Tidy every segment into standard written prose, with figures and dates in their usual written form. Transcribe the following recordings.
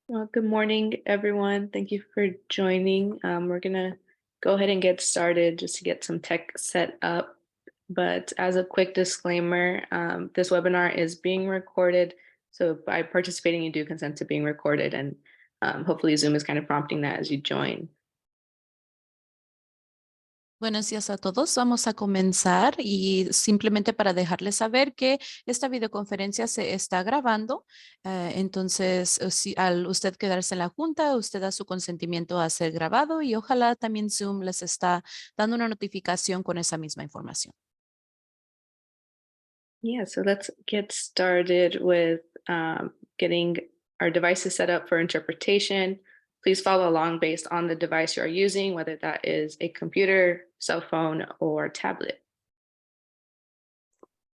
Well, good morning, everyone. Thank you for joining. We're gonna go ahead and get started just to get some tech set up. But as a quick disclaimer, this webinar is being recorded. So by participating, you do consent to being recorded, and hopefully Zoom is kind of prompting that as you join. Buenos días a todos. Vamos a comenzar y simplemente para dejarles saber que esta videoconferencia se está grabando. Entonces, si al usted quedarse en la junta, usted da su consentimiento a ser grabado y ojalá también Zoom les está dando una notificación con esa misma información. Yeah, so let's get started with getting our devices set up for interpretation. Please follow along based on the device you are using, whether that is a computer, cell phone, or tablet.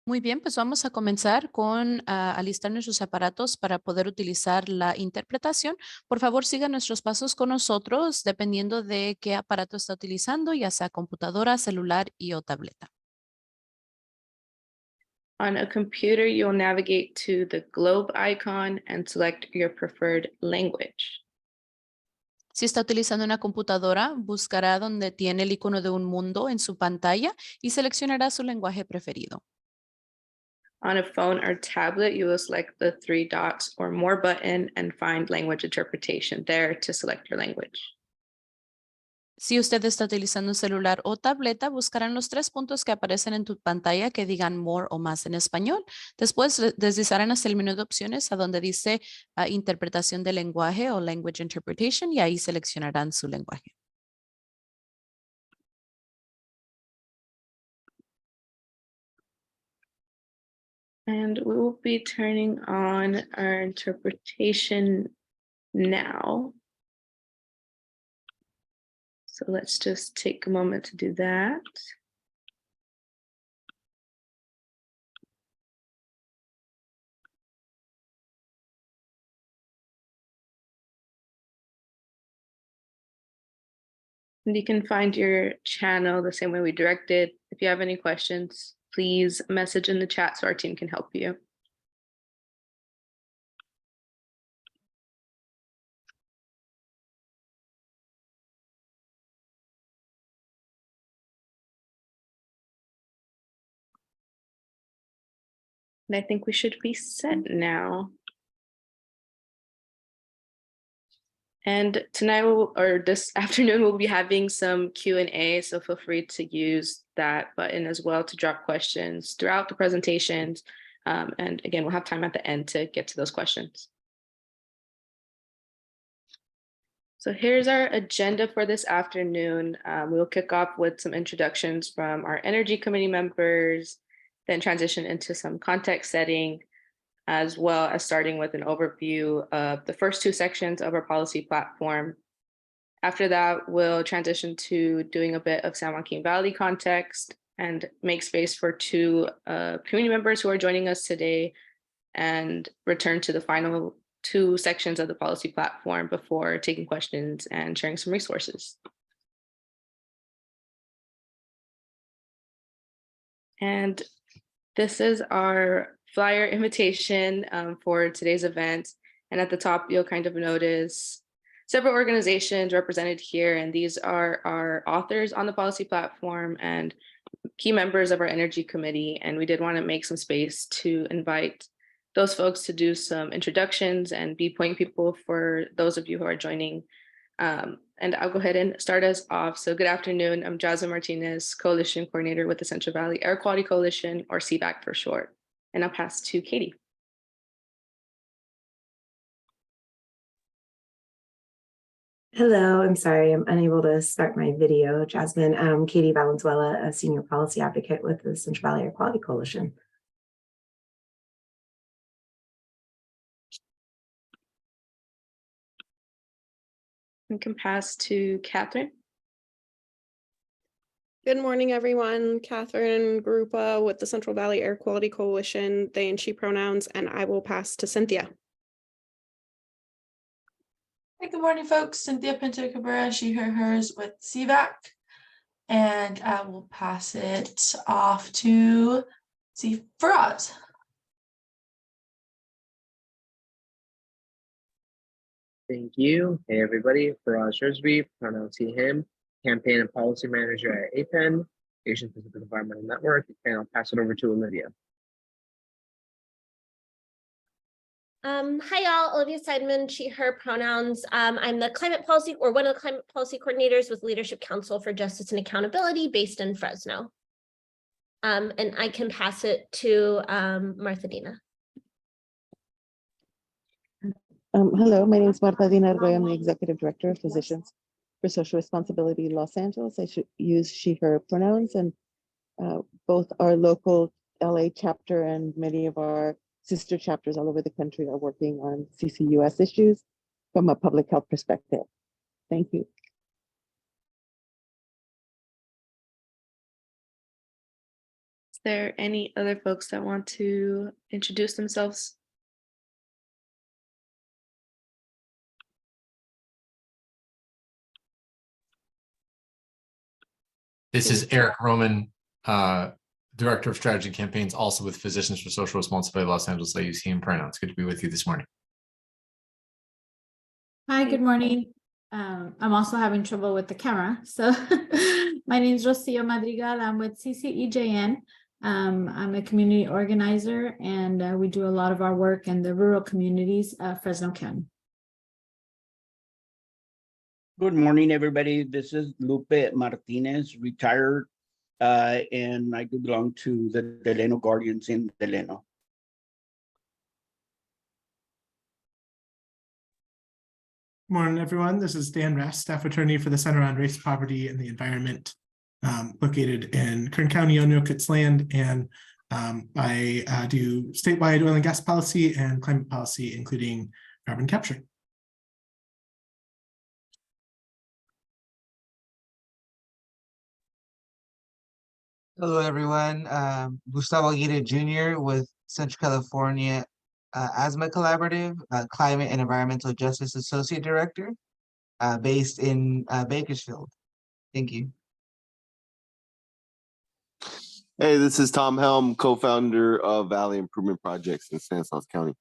Muy bien, pues vamos a comenzar con alistar nuestros aparatos para poder utilizar la interpretación. Por favor, sigan nuestros pasos con nosotros dependiendo de qué aparato está utilizando, ya sea computadora, celular y o tableta. On a computer, you'll navigate to the globe icon and select your preferred language. Si está utilizando una computadora, buscará donde tiene el icono de un mundo en su pantalla y seleccionará su lenguaje preferido. On a phone or tablet, you will select the three dots or more button and find language interpretation there to select your language. Si usted está utilizando un celular o tableta, buscarán los 3 puntos que aparecen en tu pantalla que digan more o más en español. Después deslizarán hacia el menú de opciones a donde dice interpretación de lenguaje o language interpretation y ahí seleccionarán su lenguaje. And we will be turning on our interpretation now. So let's just take a moment to do that. And you can find your channel the same way we directed. If you have any questions, please message in the chat so our team can help you. And I think we should be set now. And tonight or this afternoon, we'll be having some Q&A, so feel free to use that button as well to drop questions throughout the presentations. And again, we'll have time at the end to get to those questions. So here's our agenda for this afternoon. We'll kick off with some introductions from our Energy Committee members, then transition into some context setting, as well as starting with an overview of the first two sections of our policy platform. After that, we'll transition to doing a bit of San Joaquin Valley context and make space for two community members who are joining us today and return to the final two sections of the policy platform before taking questions and sharing some resources. And this is our flyer invitation for today's event. And at the top, you'll kind of notice several organizations represented here. And these are our authors on the policy platform and key members of our Energy Committee. And we did want to make some space to invite those folks to do some introductions and be point people for those of you who are joining. And I'll go ahead and start us off. So good afternoon. I'm Jasmine Martinez, Coalition Coordinator with the Central Valley Air Quality Coalition, or CVAC for short. And I'll pass to Katie. Hello, I'm sorry, I'm unable to start my video. Jasmine, I'm Katie Valenzuela, a Senior Policy Advocate with the Central Valley Air Quality Coalition. We can pass to Catherine. Good morning, everyone. Catherine Grupa with the Central Valley Air Quality Coalition, they and she pronouns, and I will pass to Cynthia. Hey, good morning, folks. Cynthia Pinto-Cabrera, she, her, hers with CVAC. And I will pass it off to Faraz. Thank you. Hey, everybody. Faraz Shersby, pronouns he, him, campaign and policy manager at APEN, Asian Pacific Environmental Network, and I'll pass it over to Olivia. Hi y'all, Olivia Seidman, she, her pronouns. I'm the climate policy or one of the climate policy coordinators with Leadership Council for Justice and Accountability based in Fresno. And I can pass it to Martha Dina. Hello, my name is Marta Dina Argoy. I'm the Executive Director of Physicians for Social Responsibility Los Angeles. I should use she, her pronouns, and both our local LA chapter and many of our sister chapters all over the country are working on CCUS issues from a public health perspective. Thank you. Is there any other folks that want to introduce themselves? This is Eric Roman, Director of Strategy and Campaigns, also with Physicians for Social Responsibility Los Angeles. I use he and pronouns. Good to be with you this morning. Hi, good morning. I'm also having trouble with the camera. So my name is Rocio Madrigal. I'm with CCEJN. I'm a community organizer, and we do a lot of our work in the rural communities of Fresno County. Good morning, everybody. This is Lupe Martinez, retired, and I do belong to the Delano Guardians in Delano. Morning, everyone. This is Dan Rest, staff attorney for the Center on Race, Poverty, and the Environment, located in Kern County, Oneokit's land, and I do statewide oil and gas policy and climate policy, including carbon capture. Hello, everyone. Gustavo Aguirre Jr. with Central California Asthma Collaborative, Climate and Environmental Justice Associate Director, based in Bakersfield. Thank you. Hey, this is Tom Helm, co-founder of Valley Improvement Projects in Stanislaus County.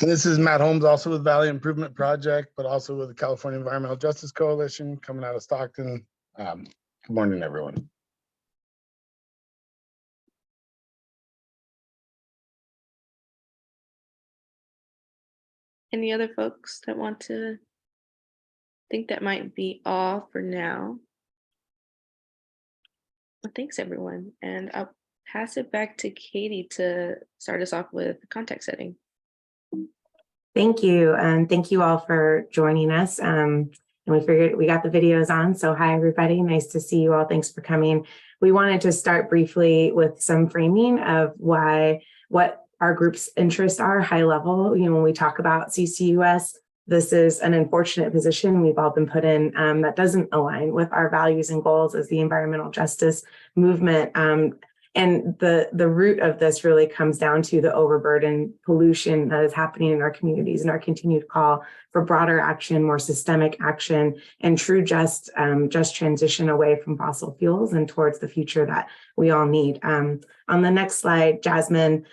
This is Matt Holmes, also with Valley Improvement Project, but also with the California Environmental Justice Coalition, coming out of Stockton. Good morning, everyone. Any other folks that want to? Think that might be all for now. Well, thanks, everyone. And I'll pass it back to Katie to start us off with context setting. Thank you. And thank you all for joining us. And we figured we got the videos on. So hi, everybody. Nice to see you all. Thanks for coming. We wanted to start briefly with some framing of what our group's interests are, high level. You know, when we talk about CCUS, this is an unfortunate position we've all been put in that doesn't align with our values and goals as the environmental justice movement. And the root of this really comes down to the overburden pollution that is happening in our communities and our continued call for broader action, more systemic action, and true just transition away from fossil fuels and towards the future that we all need. On the next slide, Jasmine,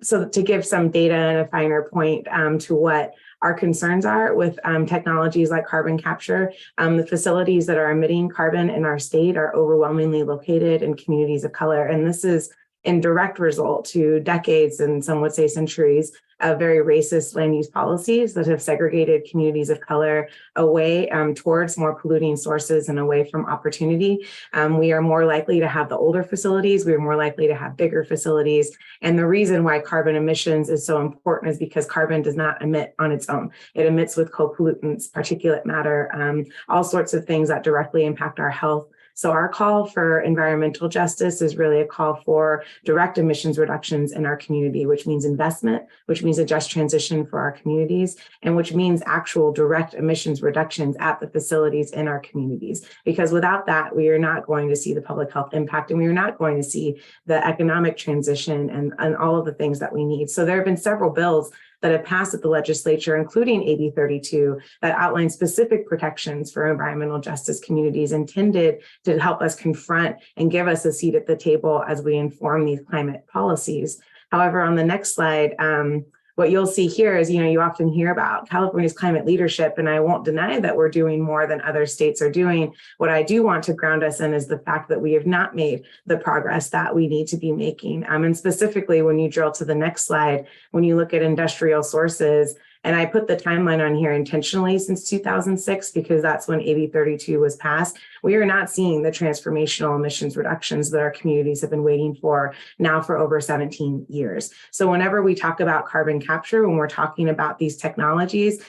so to give some data and a finer point to what our concerns are with technologies like carbon capture. The facilities that are emitting carbon in our state are overwhelmingly located in communities of color. And this is in direct result to decades, and some would say centuries, of very racist land use policies that have segregated communities of color away towards more polluting sources and away from opportunity. We are more likely to have the older facilities. We are more likely to have bigger facilities. And the reason why carbon emissions is so important is because carbon does not emit on its own. It emits with co-pollutants, particulate matter, all sorts of things that directly impact our health. So our call for environmental justice is really a call for direct emissions reductions in our community, which means investment, which means a just transition for our communities, and which means actual direct emissions reductions at the facilities in our communities. Because without that, we are not going to see the public health impact, and we are not going to see the economic transition and all of the things that we need. So there have been several bills that have passed at the legislature, including AB 32, that outline specific protections for environmental justice communities intended to help us confront and give us a seat at the table as we inform these climate policies. However, on the next slide, what you'll see here is, you often hear about California's climate leadership, and I won't deny that we're doing more than other states are doing. What I do want to ground us in is the fact that we have not made the progress that we need to be making. And specifically, when you drill to the next slide, when you look at industrial sources, and I put the timeline on here intentionally since 2006, because that's when AB 32 was passed. We are not seeing the transformational emissions reductions that our communities have been waiting for now for over 17 years. So whenever we talk about carbon capture, when we're talking about these technologies,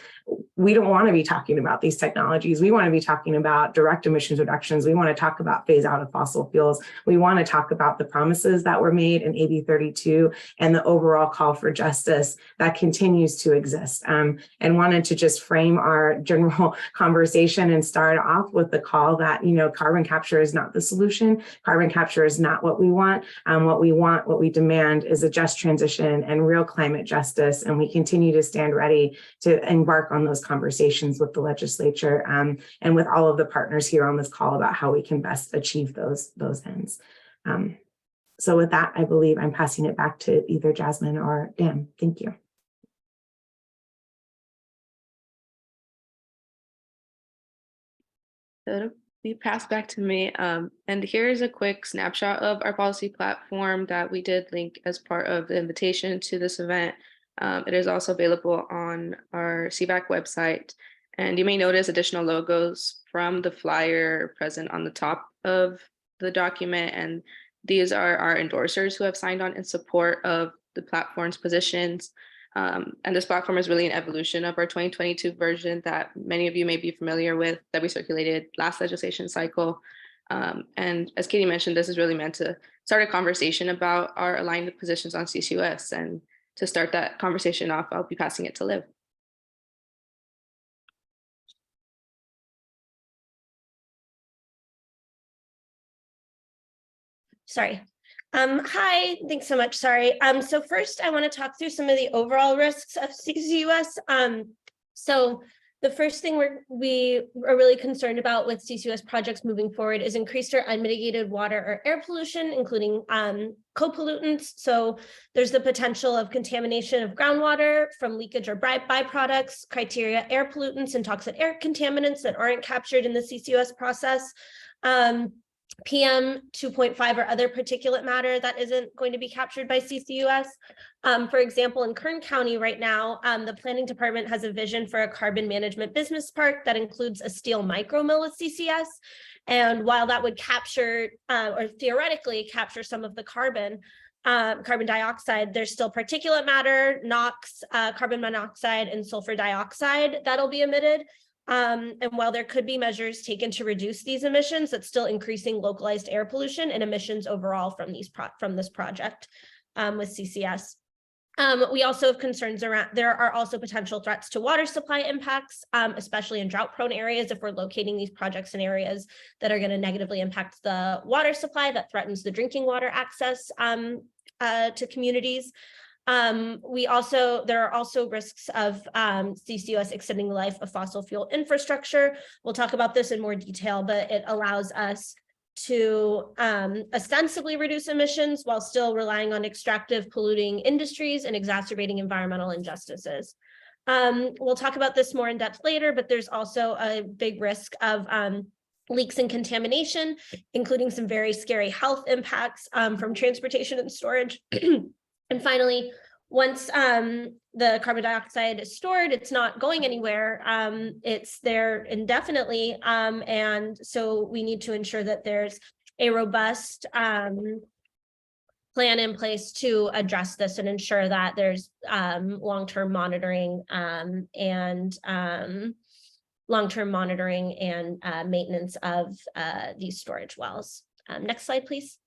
we don't want to be talking about these technologies. We want to be talking about direct emissions reductions. We want to talk about phase out of fossil fuels. We want to talk about the promises that were made in AB 32 and the overall call for justice that continues to exist. And wanted to just frame our general conversation and start off with the call that, carbon capture is not the solution. Carbon capture is not what we want. What we demand is a just transition and real climate justice. And we continue to stand ready to embark on those conversations with the legislature and with all of the partners here on this call about how we can best achieve those ends. So with that, I believe I'm passing it back to either Jasmine or Dan. Thank you. It'll be passed back to me. And here's a quick snapshot of our policy platform that we did link as part of the invitation to this event. It is also available on our CVAC website. And you may notice additional logos from the flyer present on the top of the document. And these are our endorsers who have signed on in support of the platform's positions. And this platform is really an evolution of our 2022 version that many of you may be familiar with, that we circulated last legislation cycle. And as Katie mentioned, this is really meant to start a conversation about our aligned positions on CCUS. And to start that conversation off, I'll be passing it to Liv. Sorry. Hi, thanks so much. Sorry. So first I want to talk through some of the overall risks of CCUS. So the first thing we are really concerned about with CCUS projects moving forward is increased or unmitigated water or air pollution, including co-pollutants. So there's the potential of contamination of groundwater from leakage or byproducts, criteria air pollutants and toxic air contaminants that aren't captured in the CCUS process. PM 2.5 or other particulate matter that isn't going to be captured by CCUS. For example, in Kern County right now, the planning department has a vision for a carbon management business park that includes a steel micro mill with CCS. And while that would capture or theoretically capture some of the carbon dioxide, there's still particulate matter, NOx, carbon monoxide, and sulfur dioxide that'll be emitted. And while there could be measures taken to reduce these emissions, that's still increasing localized air pollution and emissions overall from this project with CCS. We also have concerns around, there are also potential threats to water supply impacts, especially in drought-prone areas if we're locating these projects in areas that are going to negatively impact the water supply that threatens the drinking water access to communities. There are also risks of CCUS extending the life of fossil fuel infrastructure. We'll talk about this in more detail, but it allows us to ostensibly reduce emissions while still relying on extractive polluting industries and exacerbating environmental injustices. We'll talk about this more in depth later, but there's also a big risk of leaks and contamination, including some very scary health impacts from transportation and storage. And finally, once the carbon dioxide is stored, it's not going anywhere. It's there indefinitely. And so we need to ensure that there's a robust plan in place to address this and ensure that there's long-term monitoring and maintenance of these storage wells. Next slide, please.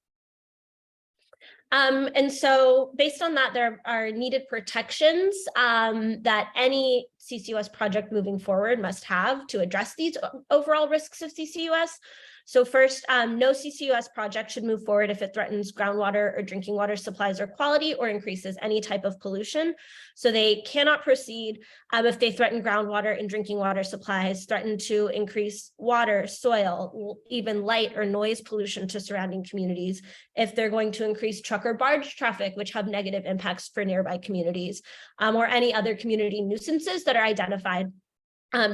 And so based on that, there are needed protections that any CCUS project moving forward must have to address these overall risks of CCUS. So first, no CCUS project should move forward if it threatens groundwater or drinking water supplies or quality or increases any type of pollution. So they cannot proceed if they threaten groundwater and drinking water supplies, threaten to increase water, soil, even light or noise pollution to surrounding communities, if they're going to increase truck or barge traffic, which have negative impacts for nearby communities, or any other community nuisances that are identified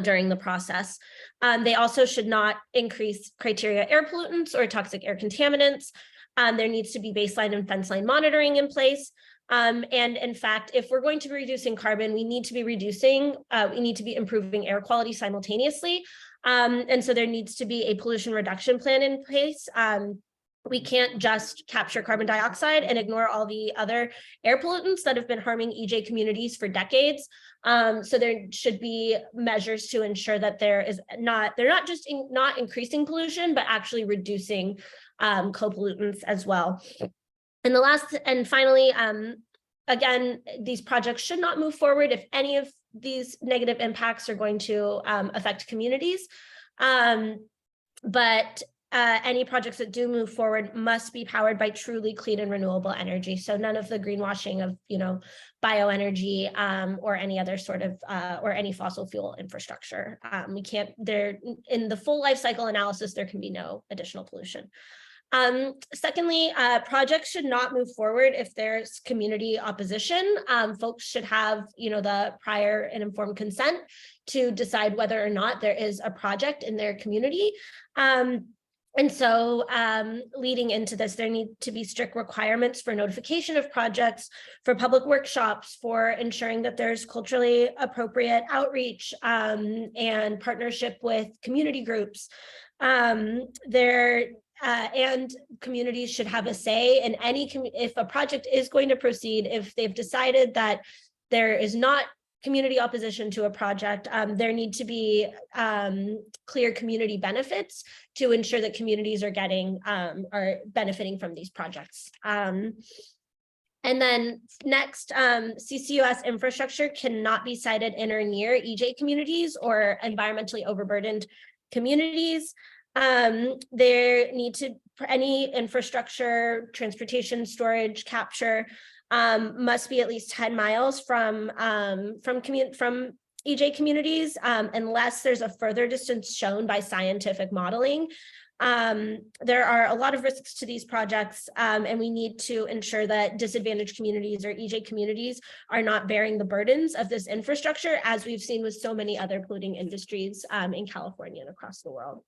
during the process. They also should not increase criteria air pollutants or toxic air contaminants. There needs to be baseline and fence line monitoring in place. And in fact, if we're going to be reducing carbon, we need to be improving air quality simultaneously. And so there needs to be a pollution reduction plan in place. We can't just capture carbon dioxide and ignore all the other air pollutants that have been harming EJ communities for decades. So there should be measures to ensure that they're not just not increasing pollution, but actually reducing co-pollutants as well. And finally, again, these projects should not move forward if any of these negative impacts are going to affect communities. But any projects that do move forward must be powered by truly clean and renewable energy. So none of the greenwashing of, bioenergy or any other sort of or any fossil fuel infrastructure. We can't, there in the full life cycle analysis, there can be no additional pollution. Secondly, projects should not move forward if there's community opposition. Folks should have, the prior and informed consent to decide whether or not there is a project in their community. And so leading into this, there need to be strict requirements for notification of projects, for public workshops, for ensuring that there's culturally appropriate outreach and partnership with community groups. And communities should have a say in if a project is going to proceed, if they've decided that there is not community opposition to a project, there need to be clear community benefits to ensure that communities are benefiting from these projects. And then next, CCUS infrastructure cannot be sited in or near EJ communities or environmentally overburdened communities. There need to, any infrastructure, transportation, storage, capture, must be at least 10 miles from EJ communities, unless there's a further distance shown by scientific modeling. There are a lot of risks to these projects, and we need to ensure that disadvantaged communities or EJ communities are not bearing the burdens of this infrastructure, as we've seen with so many other polluting industries in California and across the world.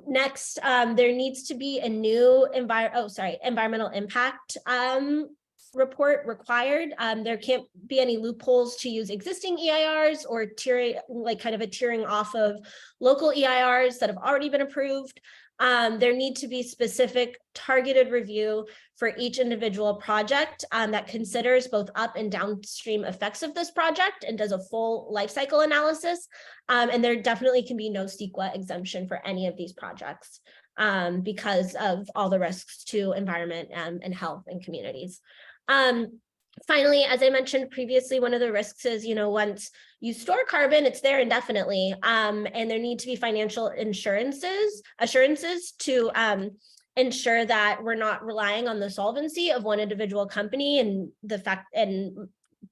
Next, there needs to be a new environmental impact report required. There can't be any loopholes to use existing EIRs or kind of a tiering off of local EIRs that have already been approved. There need to be specific targeted review for each individual project that considers both up and downstream effects of this project and does a full life cycle analysis. And there definitely can be no CEQA exemption for any of these projects because of all the risks to environment and health and communities. Finally, as I mentioned previously, one of the risks is, once you store carbon, it's there indefinitely, and there need to be financial assurances to ensure that we're not relying on the solvency of one individual company and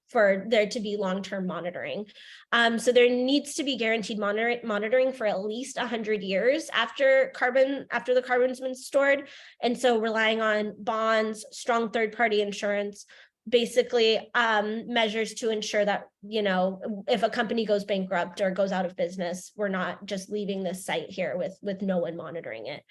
for there to be long-term monitoring. So there needs to be guaranteed monitoring for at least 100 years after the carbon's been stored. And so relying on bonds, strong third-party insurance, basically measures to ensure that, if a company goes bankrupt or goes out of business, we're not just leaving this site here with no one monitoring it.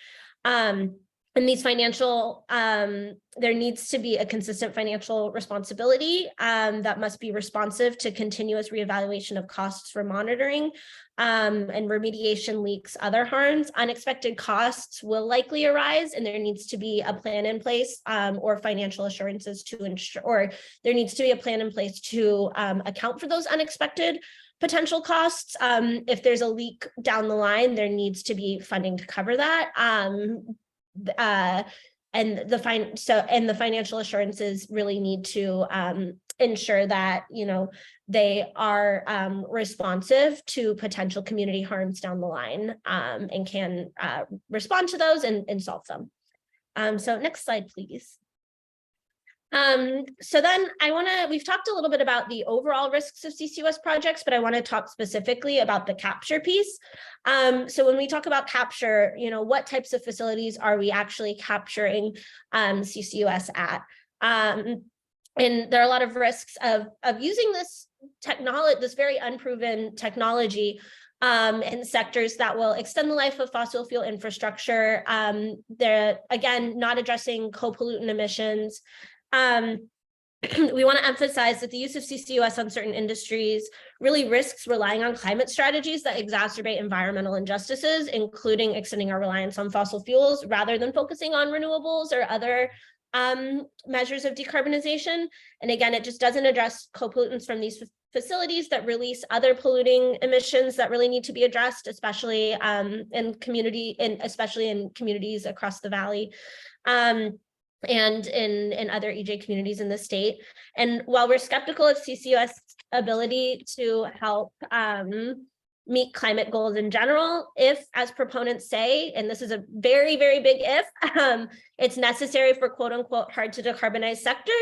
And these there needs to be a consistent financial responsibility that must be responsive to continuous reevaluation of costs for monitoring and remediation, leaks, other harms. Unexpected costs will likely arise, and there needs to be a plan in place or financial assurances to ensure, or there needs to be a plan in place to account for those unexpected potential costs. If there's a leak down the line, there needs to be funding to cover that. And the financial assurances really need to ensure that, they are responsive to potential community harms down the line, and can respond to those and solve them. So next slide, please. So then we've talked a little bit about the overall risks of CCUS projects, but I want to talk specifically about the capture piece. So when we talk about capture, what types of facilities are we actually capturing CCUS at? And there are a lot of risks of using this technology, this very unproven technology, in sectors that will extend the life of fossil fuel infrastructure. They're, again, not addressing co-pollutant emissions. We want to emphasize that the use of CCUS on certain industries really risks relying on climate strategies that exacerbate environmental injustices, including extending our reliance on fossil fuels rather than focusing on renewables or other measures of decarbonization. And again, it just doesn't address co-pollutants from these facilities that release other polluting emissions that really need to be addressed, especially in communities across the valley. And in other EJ communities in the state. And while we're skeptical of CCUS ability to help meet climate goals in general, if, as proponents say, and this is a very, very big if, it's necessary for quote unquote hard to decarbonize sectors,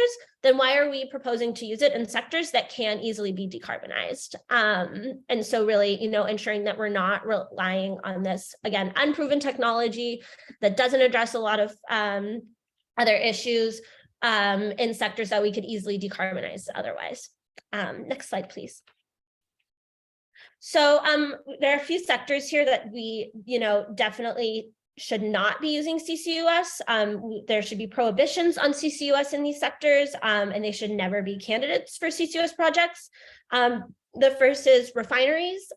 then why are we proposing to use it in sectors that can easily be decarbonized? And so really, ensuring that we're not relying on this, again, unproven technology that doesn't address a lot of other issues in sectors that we could easily decarbonize otherwise. Next slide, please. So there are a few sectors here that we, definitely should not be using CCUS. There should be prohibitions on CCUS in these sectors, and they should never be candidates for CCUS projects. The first is refineries.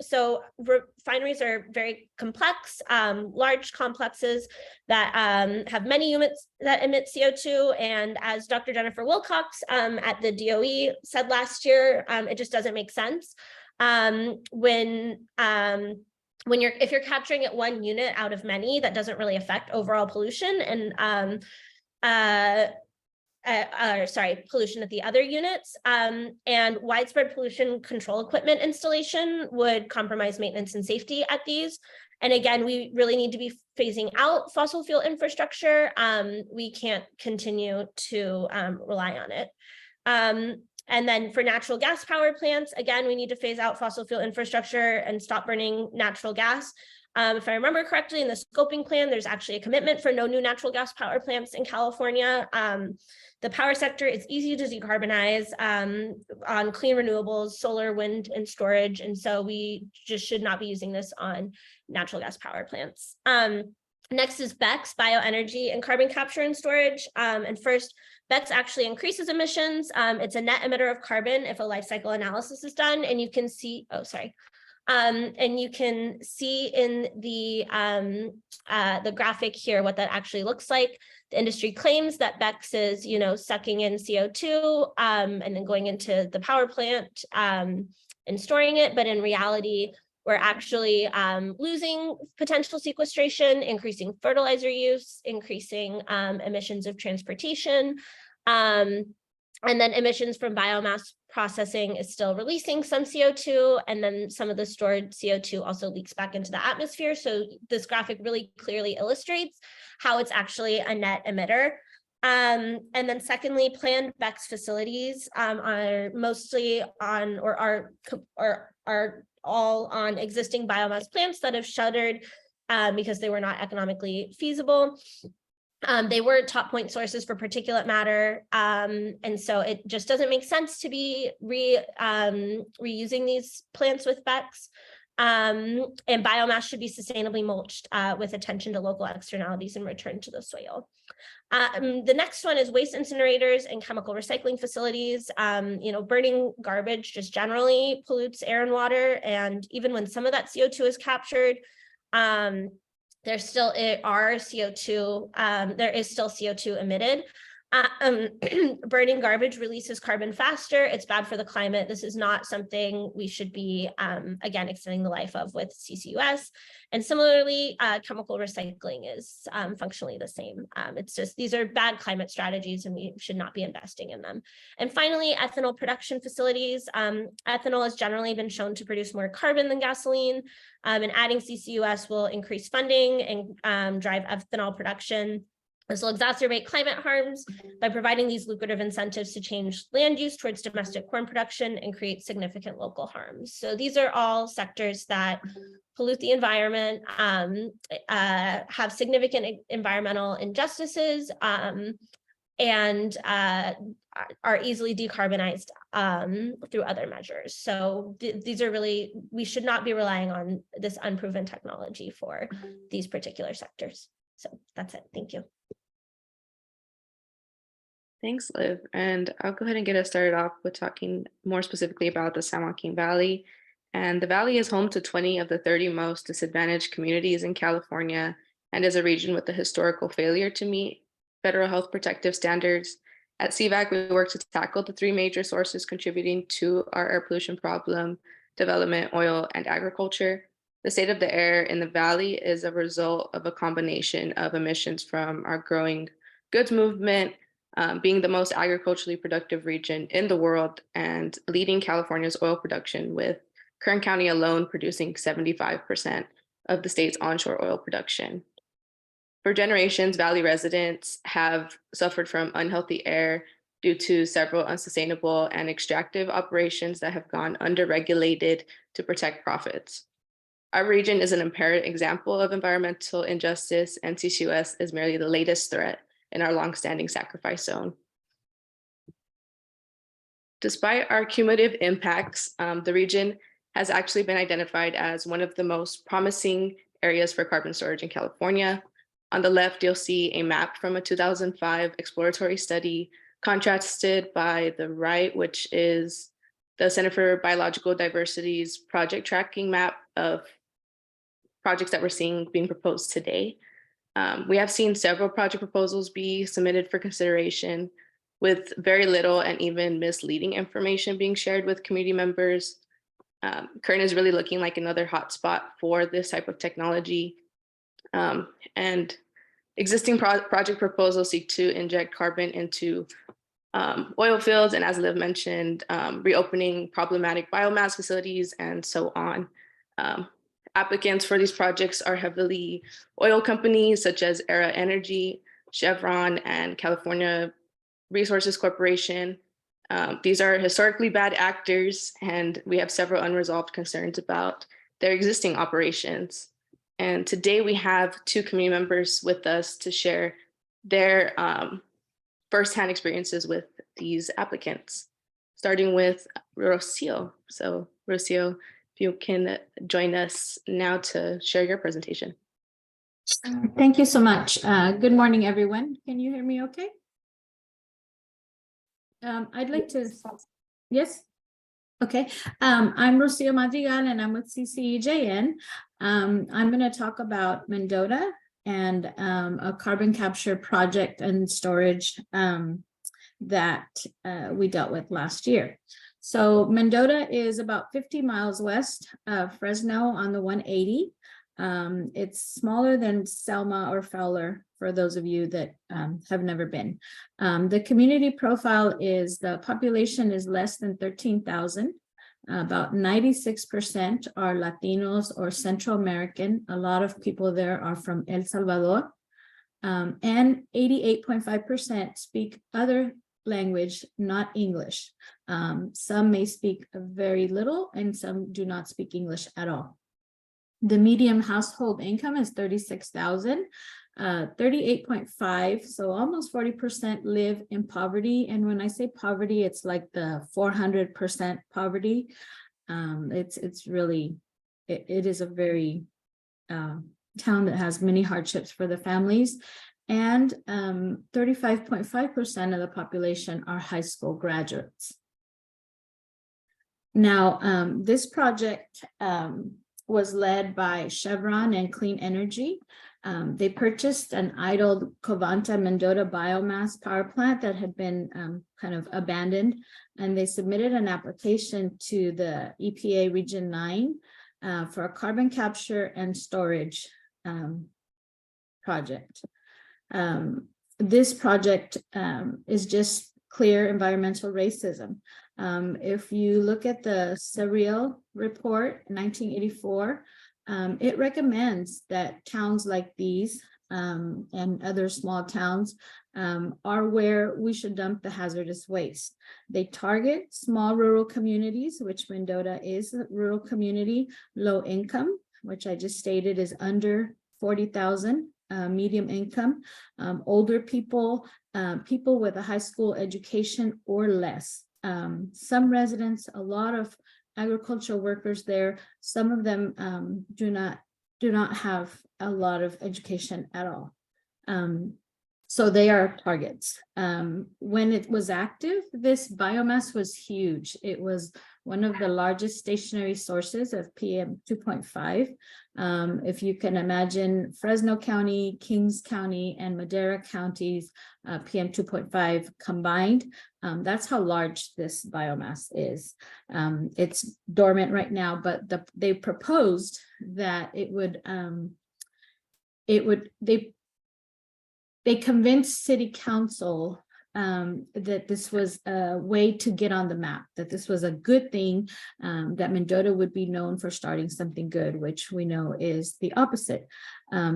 So refineries are very complex, large complexes that have many units that emit CO2. And as Dr. Jennifer Wilcox at the DOE said last year, it just doesn't make sense. If you're capturing at one unit out of many, that doesn't really affect overall pollution and pollution at the other units, and widespread pollution control equipment installation would compromise maintenance and safety at these. And again, we really need to be phasing out fossil fuel infrastructure. We can't continue to rely on it. And then for natural gas power plants, again, we need to phase out fossil fuel infrastructure and stop burning natural gas. If I remember correctly, in the scoping plan, there's actually a commitment for no new natural gas power plants in California. The power sector is easy to decarbonize on clean renewables, solar, wind, and storage. And so we just should not be using this on natural gas power plants. Next is BECCS, bioenergy and carbon capture and storage. And first, BECCS actually increases emissions. It's a net emitter of carbon if a life cycle analysis is done. And you can see, and you can see in the graphic here what that actually looks like. The industry claims that BECCS is, sucking in CO2 and then going into the power plant and storing it. But in reality, we're actually losing potential sequestration, increasing fertilizer use, increasing emissions of transportation. And then emissions from biomass processing is still releasing some CO2, and then some of the stored CO2 also leaks back into the atmosphere. So this graphic really clearly illustrates how it's actually a net emitter. And then secondly, planned BECCS facilities are mostly on or are all on existing biomass plants that have shuttered because they were not economically feasible. They were top point sources for particulate matter. And so it just doesn't make sense to be reusing these plants with BECCS. And biomass should be sustainably mulched with attention to local externalities and return to the soil. The next one is waste incinerators and chemical recycling facilities. Burning garbage just generally pollutes air and water. And even when some of that CO2 is captured, there is still CO2 emitted. Burning garbage releases carbon faster. It's bad for the climate. This is not something we should be, again, extending the life of with CCUS. And similarly, chemical recycling is functionally the same. It's just, these are bad climate strategies and we should not be investing in them. And finally, ethanol production facilities. Ethanol has generally been shown to produce more carbon than gasoline, and adding CCUS will increase funding and drive ethanol production. This will exacerbate climate harms by providing these lucrative incentives to change land use towards domestic corn production and create significant local harms. So these are all sectors that pollute the environment, have significant environmental injustices, and are easily decarbonized through other measures. So these are really, we should not be relying on this unproven technology for these particular sectors. So that's it. Thank you. Thanks, Liv. And I'll go ahead and get us started off with talking more specifically about the San Joaquin Valley. And the Valley is home to 20 of the 30 most disadvantaged communities in California and is a region with a historical failure to meet federal health protective standards. At CVAC, we work to tackle the three major sources contributing to our air pollution problem: development, oil, and agriculture. The state of the air in the Valley is a result of a combination of emissions from our growing goods movement, being the most agriculturally productive region in the world and leading California's oil production, with Kern County alone producing 75% of the state's onshore oil production. For generations, Valley residents have suffered from unhealthy air due to several unsustainable and extractive operations that have gone under-regulated to protect profits. Our region is an apparent example of environmental injustice, and CCUS is merely the latest threat in our longstanding sacrifice zone. Despite our cumulative impacts, the region has actually been identified as one of the most promising areas for carbon storage in California. On the left, you'll see a map from a 2005 exploratory study, contrasted by the right, which is the Center for Biological Diversity's project tracking map of projects that we're seeing being proposed today. We have seen several project proposals be submitted for consideration, with very little and even misleading information being shared with community members. Kern is really looking like another hotspot for this type of technology. And existing project proposals seek to inject carbon into oil fields, and as Liv mentioned, reopening problematic biomass facilities and so on. Applicants for these projects are heavily oil companies such as Era Energy, Chevron, and California Resources Corporation. These are historically bad actors, and we have several unresolved concerns about their existing operations. And today we have two community members with us to share their firsthand experiences with these applicants, starting with Rocio. So Rocio, if you can join us now to share your presentation. Thank you so much. Good morning, everyone. Can you hear me okay? I'd like to, yes? Okay, I'm Rocio Madrigal and I'm with CCEJN. I'm going to talk about Mendota and a carbon capture project and storage that we dealt with last year. So Mendota is about 50 miles west of Fresno on the 180. It's smaller than Selma or Fowler, for those of you that have never been. The community profile is the population is less than 13,000. About 96% are Latinos or Central American. A lot of people there are from El Salvador. And 88.5% speak other language, not English. Some may speak very little and some do not speak English at all. The median household income is $36,000. 38.5, so almost 40% live in poverty. And when I say poverty, it's like the 400% poverty. It's really, it is a very town that has many hardships for the families. And 35.5% of the population are high school graduates. Now, this project was led by Chevron and Clean Energy. They purchased an idle Covanta Mendota biomass power plant that had been kind of abandoned, and they submitted an application to the EPA Region 9 for a carbon capture and storage project. This project is just clear environmental racism. If you look at the Surreal report, 1984, it recommends that towns like these and other small towns are where we should dump the hazardous waste. They target small rural communities, which Mendota is a rural community, low income, which I just stated is under 40,000, medium income, older people, people with a high school education or less. Some residents, a lot of agricultural workers there, some of them do not have a lot of education at all. So they are targets. When it was active, this biomass was huge. It was one of the largest stationary sources of PM 2.5. If you can imagine Fresno County, Kings County, and Madera counties, PM 2.5 combined, that's how large this biomass is. It's dormant right now, but they proposed that they convinced city council that this was a way to get on the map, that this was a good thing, that Mendota would be known for starting something good, which we know is the opposite.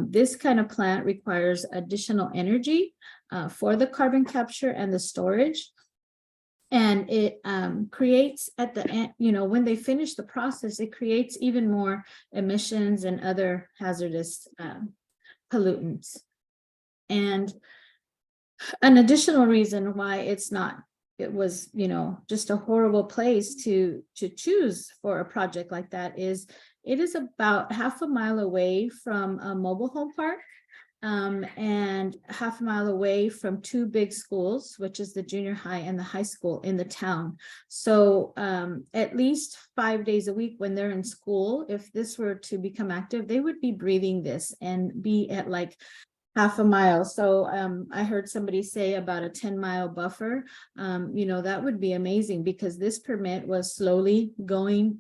This kind of plant requires additional energy for the carbon capture and the storage. And it creates at the end, when they finish the process, it creates even more emissions and other hazardous pollutants. And an additional reason why it was just a horrible place to choose for a project like that is it is about half a mile away from a mobile home park and half a mile away from two big schools, which is the junior high and the high school in the town. So at least 5 days a week when they're in school, if this were to become active, they would be breathing this and be at like half a mile. So I heard somebody say about a 10-mile buffer. That would be amazing because this permit was slowly going,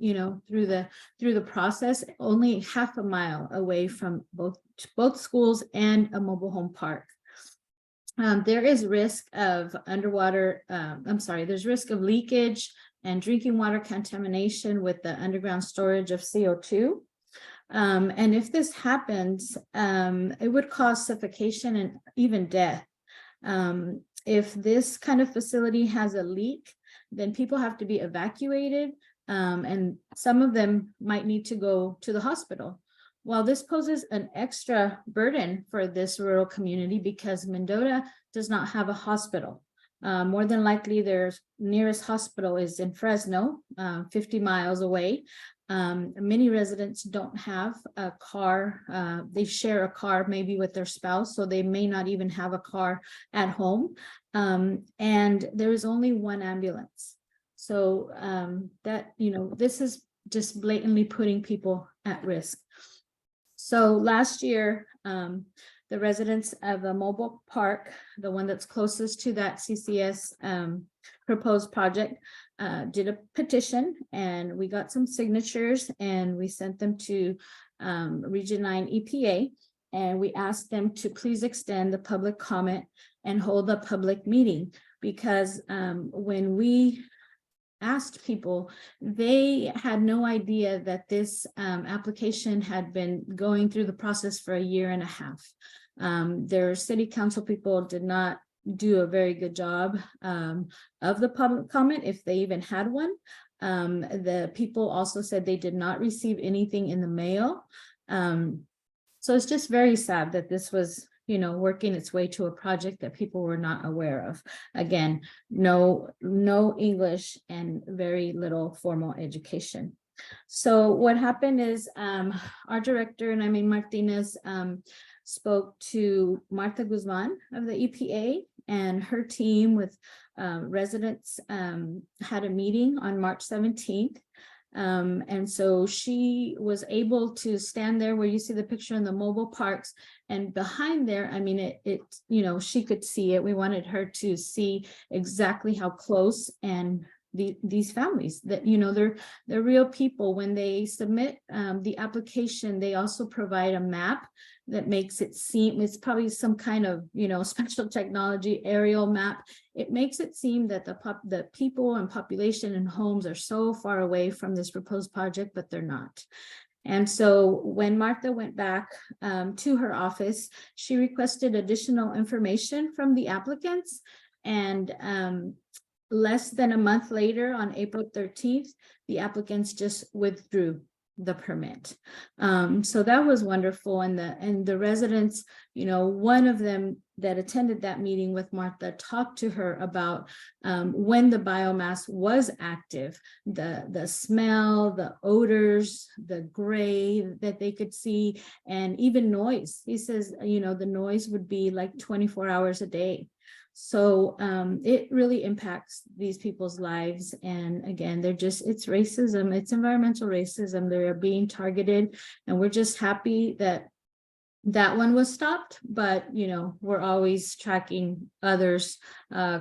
through the process, only half a mile away from both schools and a mobile home park. There is risk of there's risk of leakage and drinking water contamination with the underground storage of CO2. And if this happens, it would cause suffocation and even death. If this kind of facility has a leak, then people have to be evacuated, and some of them might need to go to the hospital. While this poses an extra burden for this rural community because Mendota does not have a hospital. More than likely, their nearest hospital is in Fresno, 50 miles away. Many residents don't have a car. They share a car maybe with their spouse, so they may not even have a car at home. And there is only one ambulance. So this is just blatantly putting people at risk. So last year, the residents of a mobile park, the one that's closest to that CCS proposed project, did a petition, and we got some signatures, and we sent them to Region 9 EPA, and we asked them to please extend the public comment and hold a public meeting, because when we asked people, they had no idea that this application had been going through the process for 1.5 years. Their city council people did not do a very good job of the public comment, if they even had one. The people also said they did not receive anything in the mail. So it's just very sad that this was working its way to a project that people were not aware of. Again, no English and very little formal education. So what happened is our director, Naimeen Martinez, spoke to Martha Guzman of the EPA, and her team with residents had a meeting on March 17th. And so she was able to stand there where you see the picture in the mobile parks, and behind there, I mean, it you know, she could see it. We wanted her to see exactly how close, and these families that, you know, they're real people. When they submit the application, they also provide a map that makes it seem, it's probably some kind of, you know, special technology aerial map. It makes it seem that the people and population and homes are so far away from this proposed project, but they're not. And so when Martha went back to her office, she requested additional information from the applicants, and less than a month later, on April 13th, the applicants just withdrew the permit. So that was wonderful. And the residents, you know, one of them that attended that meeting with Martha talked to her about when the biomass was active, the smell, the odors, the gray that they could see, and even noise. He says, you know, the noise would be like 24 hours a day. So it really impacts these people's lives. And again, it's racism, it's environmental racism. They're being targeted, and we're just happy that that one was stopped. But, you know, we're always tracking others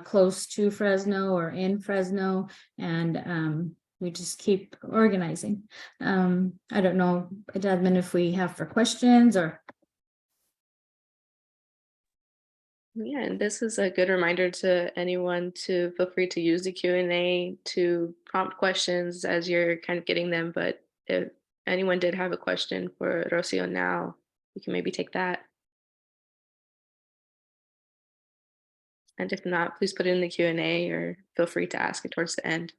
close to Fresno or in Fresno, and we just keep organizing. I don't know, Admin, if we have for questions or. Yeah, and this is a good reminder to anyone to feel free to use the Q&A to prompt questions as you're kind of getting them. But if anyone did have a question for Rocio now, you can maybe take that. And if not, please put it in the Q&A or feel free to ask it towards the end.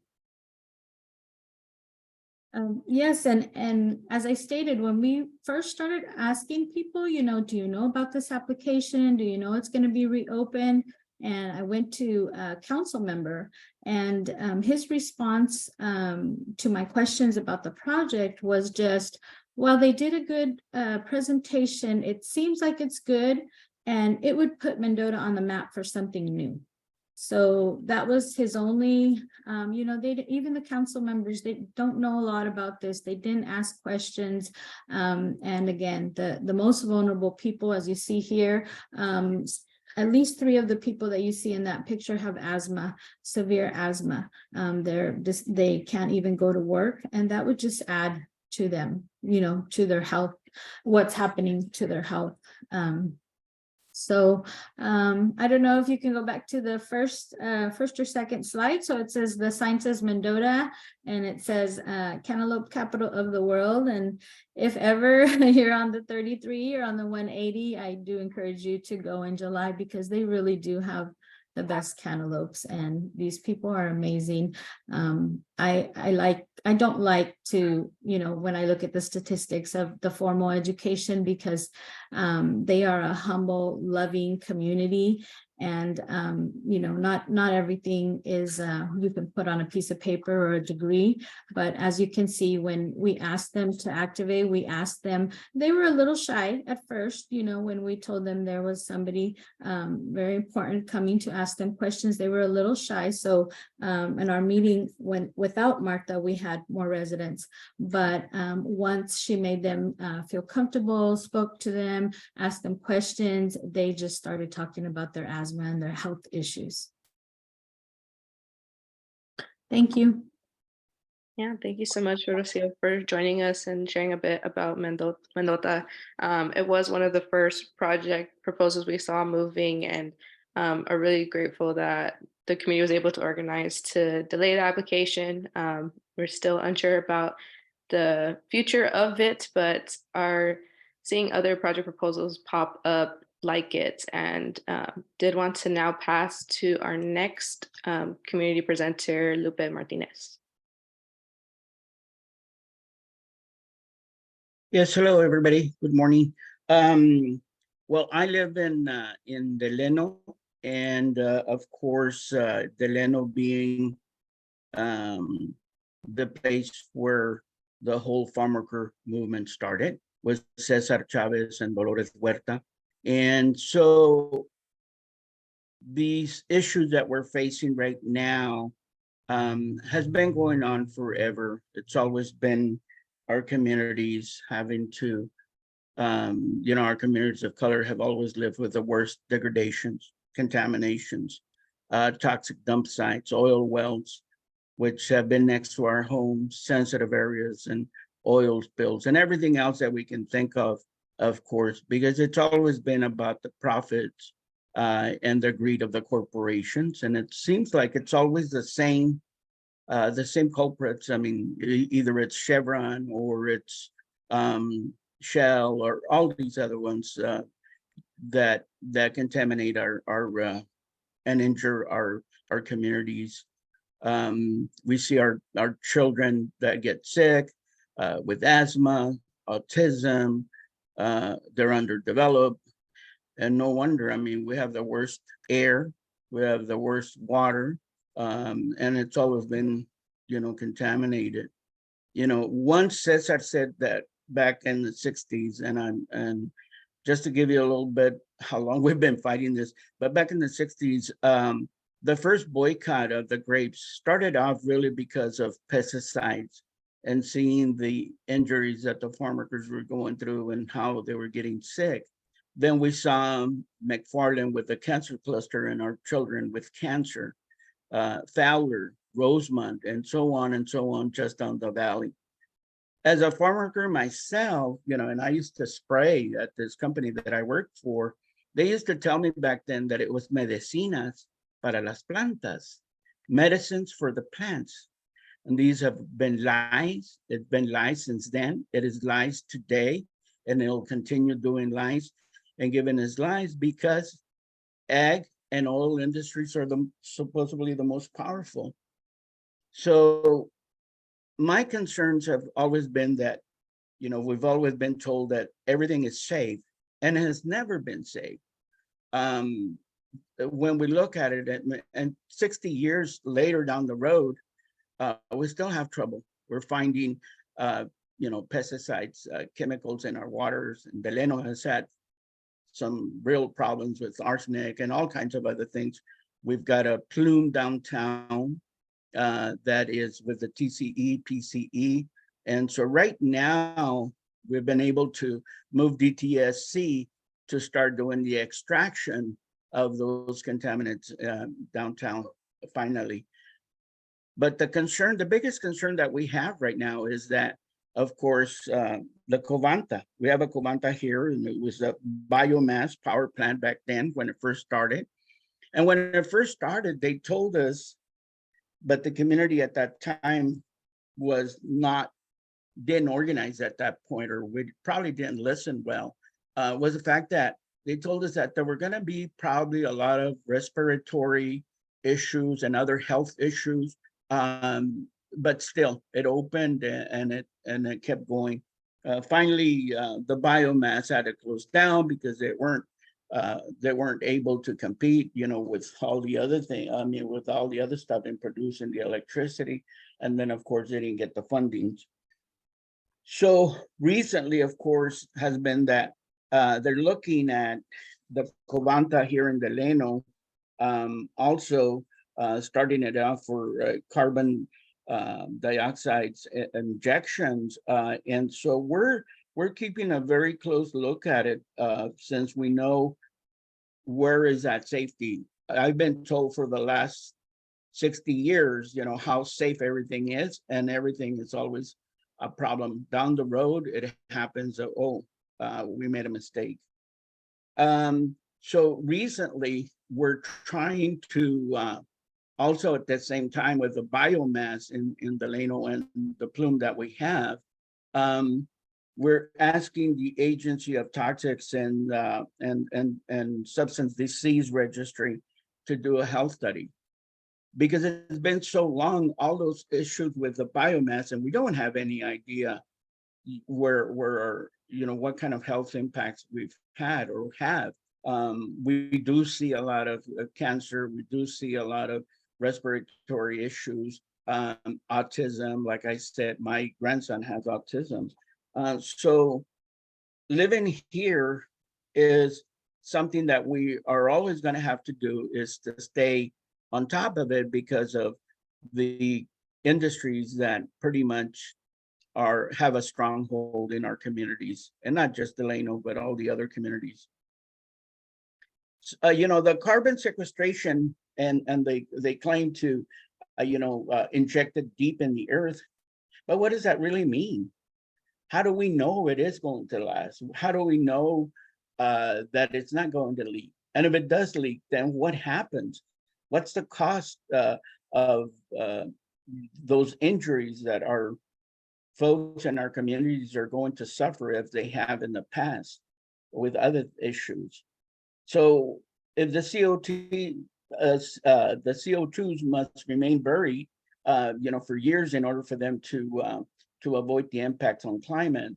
Yes, and as I stated, when we first started asking people, you know, do you know about this application? Do you know it's going to be reopened? And I went to a council member, and his response to my questions about the project was just, well, they did a good presentation. It seems like it's good, and it would put Mendota on the map for something new. So that was his only, you know, even the council members, they don't know a lot about this. They didn't ask questions. And again, the most vulnerable people, as you see here, at least 3 of the people that you see in that picture have asthma, severe asthma. They can't even go to work, and that would just add to them, you know, to their health, what's happening to their health. So I don't know if you can go back to the first or second slide. So it says the sign says Mendota, and it says Cantaloupe capital of the world. And if ever you're on the 33 or on the 180, I do encourage you to go in July, because they really do have the best cantaloupes, and these people are amazing. I don't like to, you know, when I look at the statistics of the formal education, because they are a humble, loving community. And you know, not everything is you can put on a piece of paper or a degree. But as you can see, when we asked them to activate, we asked them, they were a little shy at first, you know, when we told them there was somebody very important coming to ask them questions. They were a little shy. So in our meeting, without Martha, we had more residents. But once she made them feel comfortable, spoke to them, asked them questions, they just started talking about their asthma and their health issues. Thank you. Yeah, thank you so much, Rocio, for joining us and sharing a bit about Mendota. It was one of the first project proposals we saw moving, and are really grateful that the community was able to organize to delay the application. We're still unsure about the future of it, but are seeing other project proposals pop up like it, and did want to now pass to our next community presenter, Lupe Martinez. Yes, hello, everybody. Good morning. Well, I live in Delano, and of course, Delano being the place where the whole farm worker movement started, with Cesar Chavez and Dolores Huerta. And so these issues that we're facing right now has been going on forever. It's always been our communities having to, our communities of color have always lived with the worst degradations, contaminations, toxic dump sites, oil wells, which have been next to our homes, sensitive areas, and oil spills, and everything else that we can think of course, because it's always been about the profits and the greed of the corporations. And it seems like it's always the same culprits. I mean, either it's Chevron or it's Shell or all these other ones that contaminate our and injure our communities. We see our children that get sick with asthma, autism, they're underdeveloped, and no wonder. I mean, we have the worst air, we have the worst water, and it's always been, contaminated. One Cesar said that back in the 60s, and just to give you a little bit how long we've been fighting this, but back in the 60s, the first boycott of the grapes started off really because of pesticides and seeing the injuries that the farm workers were going through and how they were getting sick. Then we saw McFarland with the cancer cluster and our children with cancer, Fowler, Rosemont, and so on, just down the valley. As a farm worker myself, and I used to spray at this company that I worked for, they used to tell me back then that it was medicinas para las plantas, medicines for the plants. And these have been lies. It's been lies since then. It is lies today, and it'll continue doing lies and giving us lies because ag and oil industries are supposedly the most powerful. So my concerns have always been that, we've always been told that everything is safe, and it has never been safe. When we look at it, and 60 years later down the road, we still have trouble. We're finding, pesticides, chemicals in our waters, and Delano has had some real problems with arsenic and all kinds of other things. We've got a plume downtown that is with the TCE, PCE. And so right now, we've been able to move DTSC to start doing the extraction of those contaminants downtown finally. But the biggest concern that we have right now is that, of course, the Covanta. We have a Covanta here, and it was a biomass power plant back then when it first started. And when it first started, they told us, but the community at that time didn't organize at that point, or we probably didn't listen well, was the fact that they told us that there were going to be probably a lot of respiratory issues and other health issues. But still, it opened and it kept going. Finally, the biomass had to close down because they weren't able to compete, with all the other thing. I mean, with all the other stuff in producing the electricity, and then of course they didn't get the funding. So recently, of course, has been that they're looking at the Covanta here in Delano, also starting it out for carbon dioxide injections, and so we're keeping a very close look at it since we know where is that safety. I've been told for the last 60 years, how safe everything is, and everything is always a problem. Down the road, it happens, we made a mistake. So recently, we're trying to also at the same time with the biomass in Delano and the plume that we have, we're asking the Agency of Toxics and Substance Disease Registry to do a health study, because it's been so long, all those issues with the biomass, and we don't have any idea where what kind of health impacts we've had or have. We do see a lot of cancer. We do see a lot of respiratory issues, autism. Like I said, my grandson has autism. So living here is something that we are always going to have to do, is to stay on top of it because of the industries that pretty much have a stronghold in our communities, and not just Delano, but all the other communities. You know, the carbon sequestration, and they claim to, inject it deep in the earth, but what does that really mean? How do we know it is going to last? How do we know that it's not going to leak? And if it does leak, then what happens? What's the cost of those injuries that our folks in our communities are going to suffer if they have in the past with other issues? So if the CO2s must remain buried, for years in order for them to avoid the impacts on climate,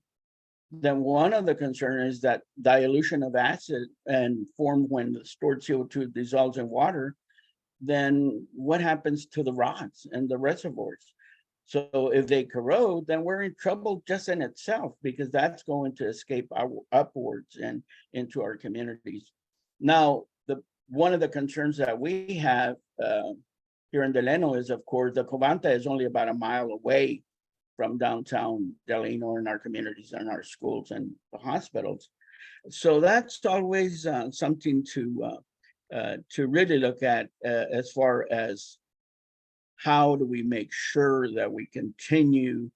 then one of the concerns is that dilution of acid and formed when the stored CO2 dissolves in water, then what happens to the rocks and the reservoirs? So if they corrode, then we're in trouble just in itself, because that's going to escape upwards and into our communities. Now, one of the concerns that we have here in Delano is, of course, the Covanta is only about a mile away from downtown Delano and our communities and our schools and the hospitals. So that's always something to really look at as far as how do we make sure that we continue,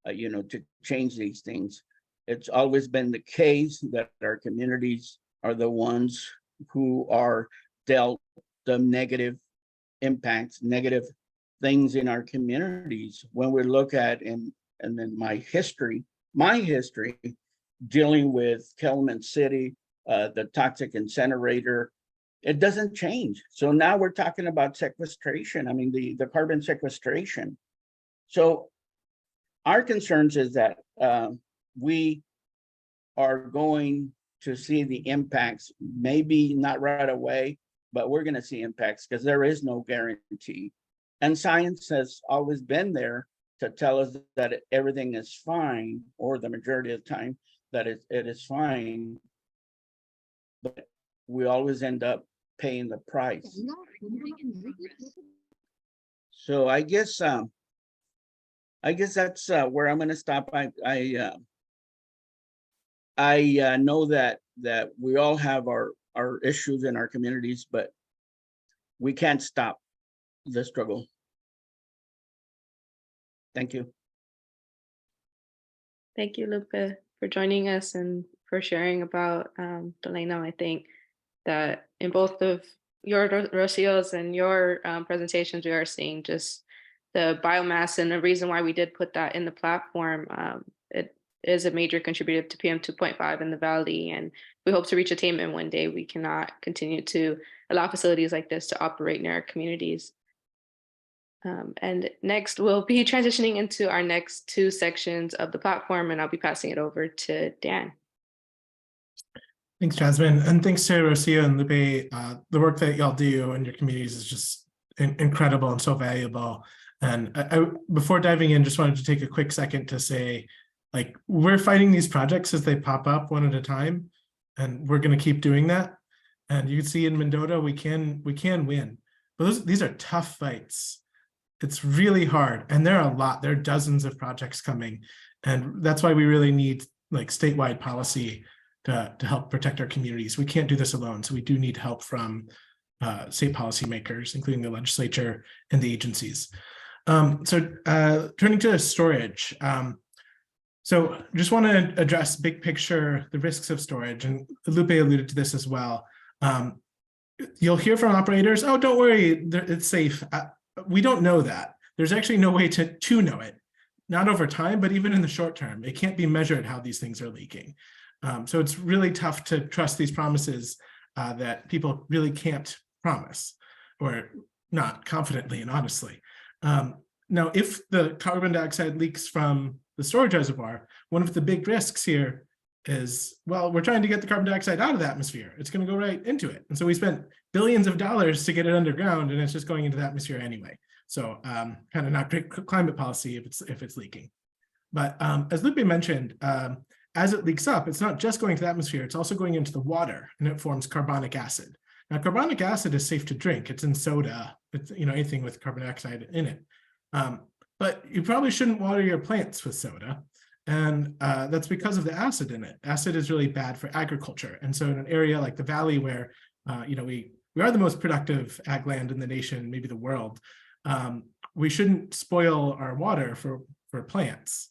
to change these things. It's always been the case that our communities are the ones who are dealt the negative impacts, negative things in our communities. When we look at, and then my history dealing with Kelman City, the toxic incinerator, it doesn't change. So now we're talking about sequestration. I mean, the carbon sequestration. So our concerns is that we are going to see the impacts, maybe not right away, but we're going to see impacts because there is no guarantee. And science has always been there to tell us that everything is fine, or the majority of the time that it is fine, but we always end up paying the price. So I guess that's where I'm going to stop. I know that we all have our issues in our communities, but we can't stop the struggle. Thank you. Thank you, Lupe, for joining us and for sharing about Delano. I think that in both of your Rocio's and your presentations, we are seeing just the biomass, and the reason why we did put that in the platform. It is a major contributor to PM 2.5 in the valley, and we hope to reach attainment one day. We cannot continue to allow facilities like this to operate in our communities. And next, we'll be transitioning into our next two sections of the platform, and I'll be passing it over to Dan. Thanks, Jasmine. And thanks to Rocio and Lupe. The work that y'all do in your communities is just incredible and so valuable. And before diving in, just wanted to take a quick second to say, like, we're fighting these projects as they pop up one at a time, and we're going to keep doing that. And you can see in Mendota, we can win. But these are tough fights. It's really hard, and there are a lot. There are dozens of projects coming, and that's why we really need like statewide policy to help protect our communities. We can't do this alone, so we do need help from state policymakers, including the legislature and the agencies. Turning to storage. So just want to address big picture, the risks of storage, and Lupe alluded to this as well. You'll hear from operators, oh, don't worry, it's safe. We don't know that. There's actually no way to know it, not over time, but even in the short term. It can't be measured how these things are leaking. So it's really tough to trust these promises that people really can't promise, or not confidently and honestly. Now, if the carbon dioxide leaks from the storage reservoir, one of the big risks here is, well, we're trying to get the carbon dioxide out of the atmosphere. It's going to go right into it. And so we spent billions of dollars to get it underground, and it's just going into the atmosphere anyway. So kind of not great climate policy if it's leaking. But as Lupe mentioned, as it leaks up, it's not just going to the atmosphere, it's also going into the water, and it forms carbonic acid. Now, carbonic acid is safe to drink. It's in soda, it's anything with carbon dioxide in it. But you probably shouldn't water your plants with soda. And that's because of the acid in it. Acid is really bad for agriculture. And so in an area like the Valley where, we are the most productive ag land in the nation, maybe the world, we shouldn't spoil our water for plants.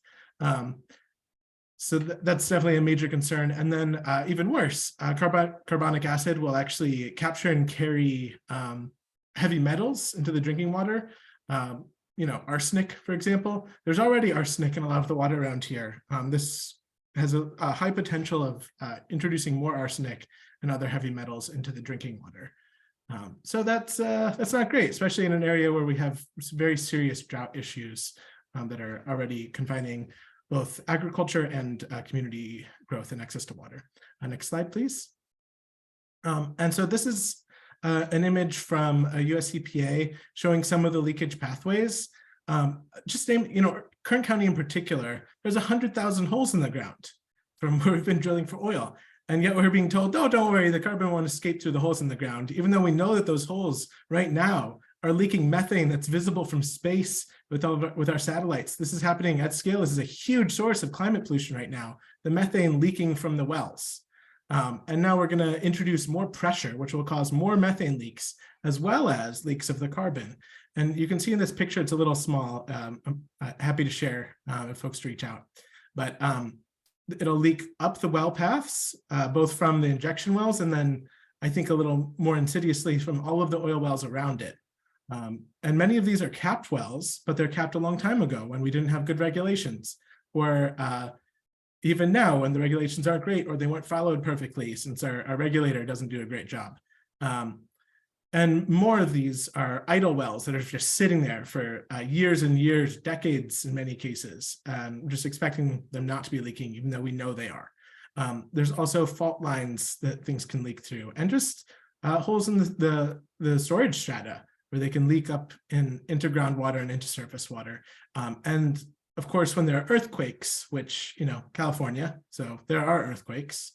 So that's definitely a major concern. And then even worse, carbonic acid will actually capture and carry heavy metals into the drinking water. Arsenic, for example. There's already arsenic in a lot of the water around here. This has a high potential of introducing more arsenic and other heavy metals into the drinking water. So that's not great, especially in an area where we have very serious drought issues that are already confining both agriculture and community growth and access to water. Next slide, please. And so this is an image from a US EPA showing some of the leakage pathways. Just name, Kern County in particular, there's 100,000 holes in the ground from where we've been drilling for oil. And yet we're being told, oh, don't worry, the carbon won't escape through the holes in the ground, even though we know that those holes right now are leaking methane that's visible from space with our satellites. This is happening at scale. This is a huge source of climate pollution right now, the methane leaking from the wells. And now we're going to introduce more pressure, which will cause more methane leaks, as well as leaks of the carbon. And you can see in this picture, it's a little small. I'm happy to share if folks reach out. But it'll leak up the well paths, both from the injection wells and then I think a little more insidiously from all of the oil wells around it. And many of these are capped wells, but they're capped a long time ago when we didn't have good regulations, or even now when the regulations aren't great or they weren't followed perfectly since our regulator doesn't do a great job. And more of these are idle wells that are just sitting there for years and years, decades in many cases, just expecting them not to be leaking, even though we know they are. There's also fault lines that things can leak through, and just holes in the storage strata where they can leak up into groundwater and into surface water. And of course, when there are earthquakes, which, California, so there are earthquakes,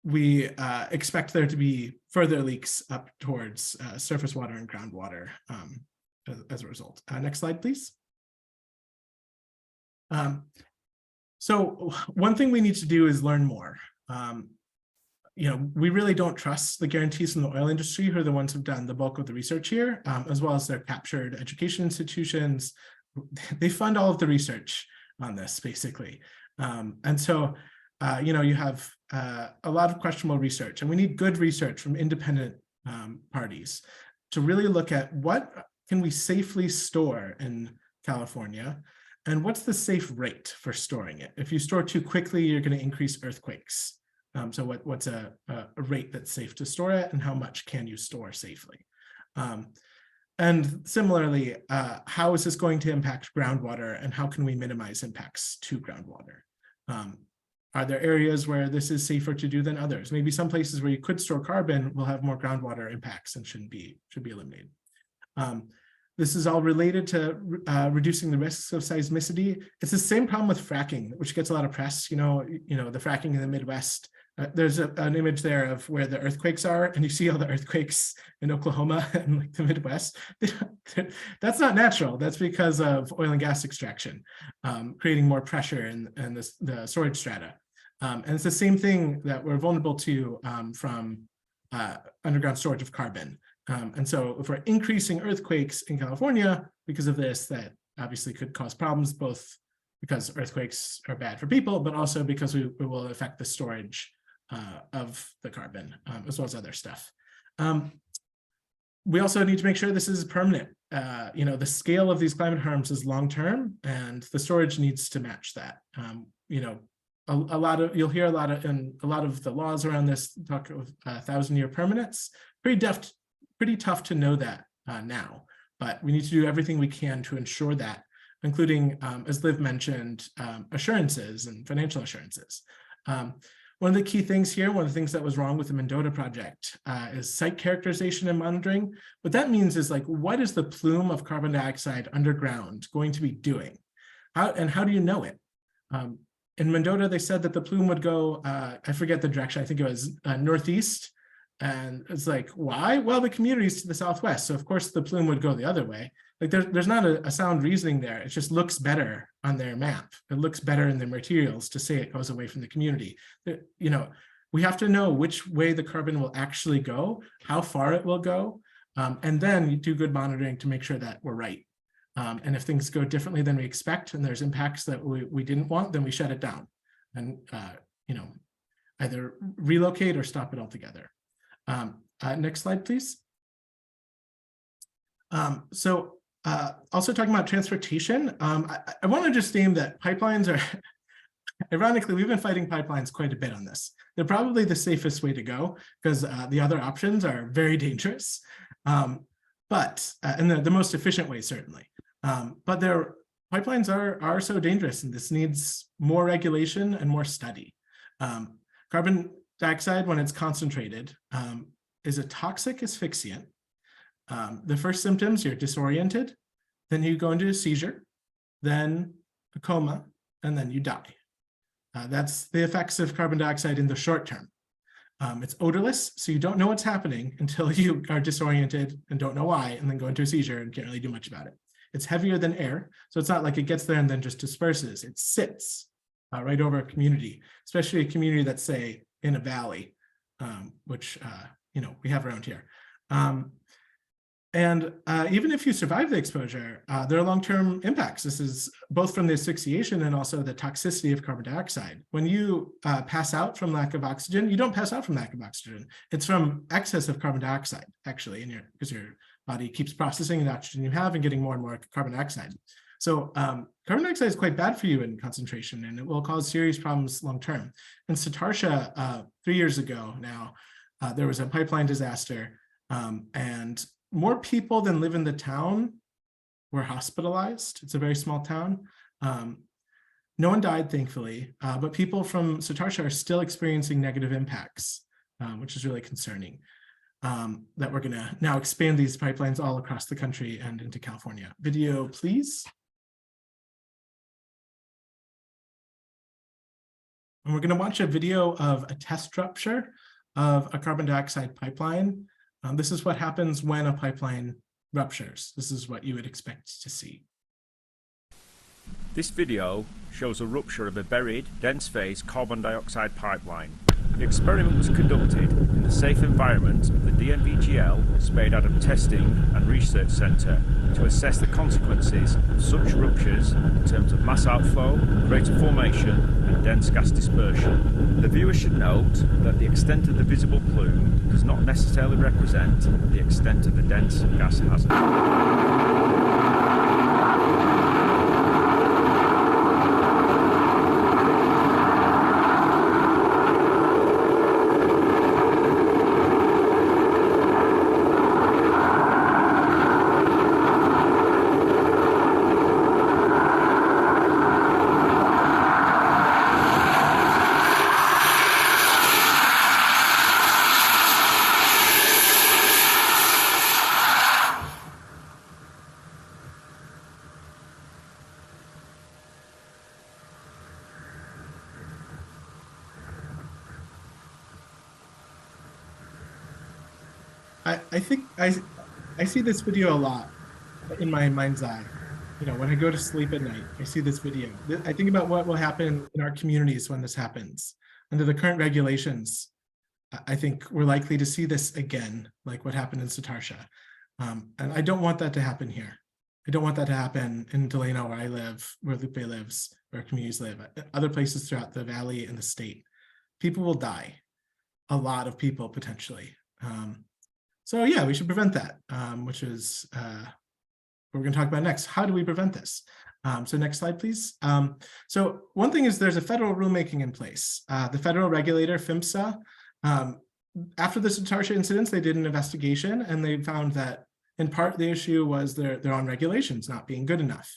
we expect there to be further leaks up towards surface water and groundwater as a result. Next slide, please. So one thing we need to do is learn more. We really don't trust the guarantees from the oil industry, who are the ones who've done the bulk of the research here, as well as their captured education institutions. They fund all of the research on this, basically. And so, you have a lot of questionable research, and we need good research from independent parties to really look at what can we safely store in California, and what's the safe rate for storing it. If you store too quickly, you're going to increase earthquakes. So what's a rate that's safe to store at, and how much can you store safely? And similarly, how is this going to impact groundwater, and how can we minimize impacts to groundwater? Are there areas where this is safer to do than others? Maybe some places where you could store carbon will have more groundwater impacts and should be eliminated. This is all related to reducing the risks of seismicity. It's the same problem with fracking, which gets a lot of press. The fracking in the Midwest. There's an image there of where the earthquakes are, and you see all the earthquakes in Oklahoma and like the Midwest. That's not natural. That's because of oil and gas extraction, creating more pressure in the storage strata. And it's the same thing that we're vulnerable to from underground storage of carbon. And so if we're increasing earthquakes in California because of this, that obviously could cause problems, both because earthquakes are bad for people, but also because we will affect the storage of the carbon, as well as other stuff. We also need to make sure this is permanent. The scale of these climate harms is long-term, and the storage needs to match that. You'll hear a lot of the laws around this talk of 1,000-year permanence. Pretty tough to know that now, but we need to do everything we can to ensure that, including, as Liv mentioned, assurances and financial assurances. One of the key things here, one of the things that was wrong with the Mendota project is site characterization and monitoring. What that means is, like, what is the plume of carbon dioxide underground going to be doing? How do you know it? In Mendota, they said that the plume would go, I forget the direction, I think it was northeast. And it's like, why? Well, the community's to the southwest. So of course the plume would go the other way. like there's not a sound reasoning there. It just looks better on their map. It looks better in their materials to say it goes away from the community. You know, we have to know which way the carbon will actually go, how far it will go, and then you do good monitoring to make sure that we're right. And if things go differently than we expect and there's impacts that we didn't want, then we shut it down and you know, either relocate or stop it altogether. Next slide, please. Also talking about transportation, I want to just name that pipelines are, ironically, we've been fighting pipelines quite a bit on this. They're probably the safest way to go because the other options are very dangerous, and they're the most efficient way, certainly. But their pipelines are so dangerous, and this needs more regulation and more study. Carbon dioxide, when it's concentrated, is a toxic asphyxiant. The first symptoms, you're disoriented, then you go into a seizure, then a coma, and then you die. That's the effects of carbon dioxide in the short term. It's odorless, so you don't know what's happening until you are disoriented and don't know why, and then go into a seizure and can't really do much about it. It's heavier than air, so it's not like it gets there and then just disperses. It sits right over a community, especially a community that's, say, in a valley, which you know, we have around here. Even if you survive the exposure, there are long-term impacts. This is both from the asphyxiation and also the toxicity of carbon dioxide. When you pass out from lack of oxygen, you don't pass out from lack of oxygen. It's from excess of carbon dioxide, actually, because your body keeps processing the oxygen you have and getting more and more carbon dioxide. So carbon dioxide is quite bad for you in concentration, and it will cause serious problems long-term. In Satartia, 3 years ago now, there was a pipeline disaster, and more people than live in the town were hospitalized. It's a very small town. No one died, thankfully, but people from Satartia are still experiencing negative impacts, which is really concerning, that we're gonna now expand these pipelines all across the country and into California. Video, please. And we're gonna watch a video of a test rupture of a carbon dioxide pipeline. This is what happens when a pipeline ruptures. This is what you would expect to see. This video shows a rupture of a buried, dense phase carbon dioxide pipeline. The experiment was conducted in the safe environment of the DNVGL Spade Adam Testing and Research Centre to assess the consequences of such ruptures in terms of mass outflow, crater formation and dense gas dispersion. The viewer should note that the extent of the visible plume does not necessarily represent the extent of the dense gas hazard. I think I see this video a lot in my mind's eye. You know, when I go to sleep at night, I see this video. I think about what will happen in our communities when this happens. Under the current regulations, I think we're likely to see this again, like what happened in Satartia. And I don't want that to happen here. I don't want that to happen in Delano, where I live, where Lupe lives, where communities live, other places throughout the valley and the state. People will die, a lot of people potentially. So yeah, we should prevent that, which is what we're going to talk about next. How do we prevent this? So next slide, please. So one thing is there's a federal rulemaking in place. The federal regulator, PHMSA, after the Satartia incidents, they did an investigation and they found that in part the issue was their own regulations not being good enough.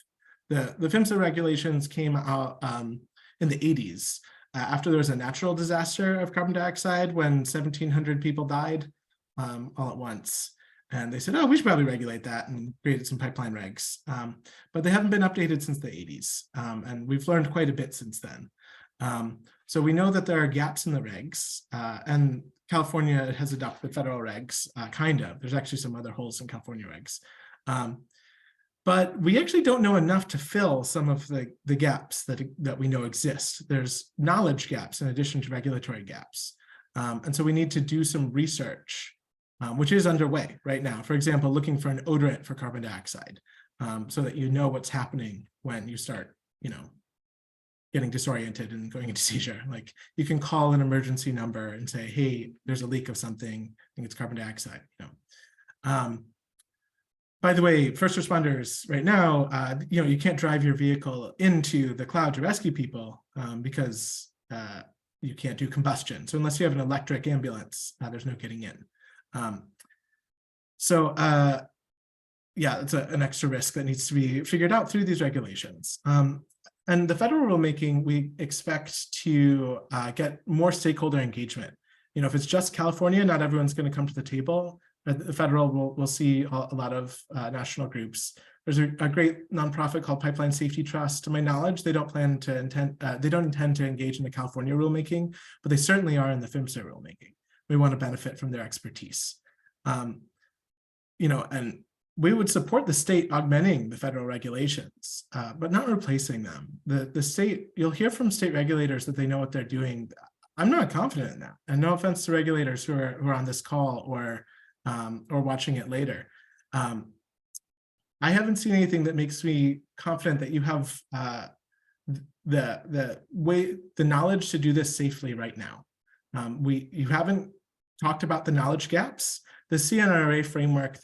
The PHMSA regulations came out in the 80s after there was a natural disaster of carbon dioxide when 1,700 people died all at once. And they said, oh, we should probably regulate that, and created some pipeline regs. But they haven't been updated since the 80s. And we've learned quite a bit since then. So we know that there are gaps in the regs, and California has adopted the federal regs, kind of. There's actually some other holes in California regs. But we actually don't know enough to fill some of the gaps that we know exist. There's knowledge gaps in addition to regulatory gaps. And so we need to do some research, which is underway right now. For example, looking for an odorant for carbon dioxide, so that you know what's happening when you start, getting disoriented and going into seizure. Like you can call an emergency number and say, hey, there's a leak of something, I think it's carbon dioxide. By the way, first responders right now, you can't drive your vehicle into the cloud to rescue people because you can't do combustion. So unless you have an electric ambulance, there's no getting in. Yeah, it's an extra risk that needs to be figured out through these regulations. And the federal rulemaking, we expect to get more stakeholder engagement. If it's just California, not everyone's going to come to the table. The federal will see a lot of national groups. There's a great nonprofit called Pipeline Safety Trust. To my knowledge, they don't intend to engage in the California rulemaking, but they certainly are in the PHMSA rulemaking. We want to benefit from their expertise. And we would support the state augmenting the federal regulations, but not replacing them. The state, you'll hear from state regulators that they know what they're doing. I'm not confident in that. And no offense to regulators who are on this call or watching it later. I haven't seen anything that makes me confident that you have the knowledge to do this safely right now. You haven't talked about the knowledge gaps. The CNRA framework,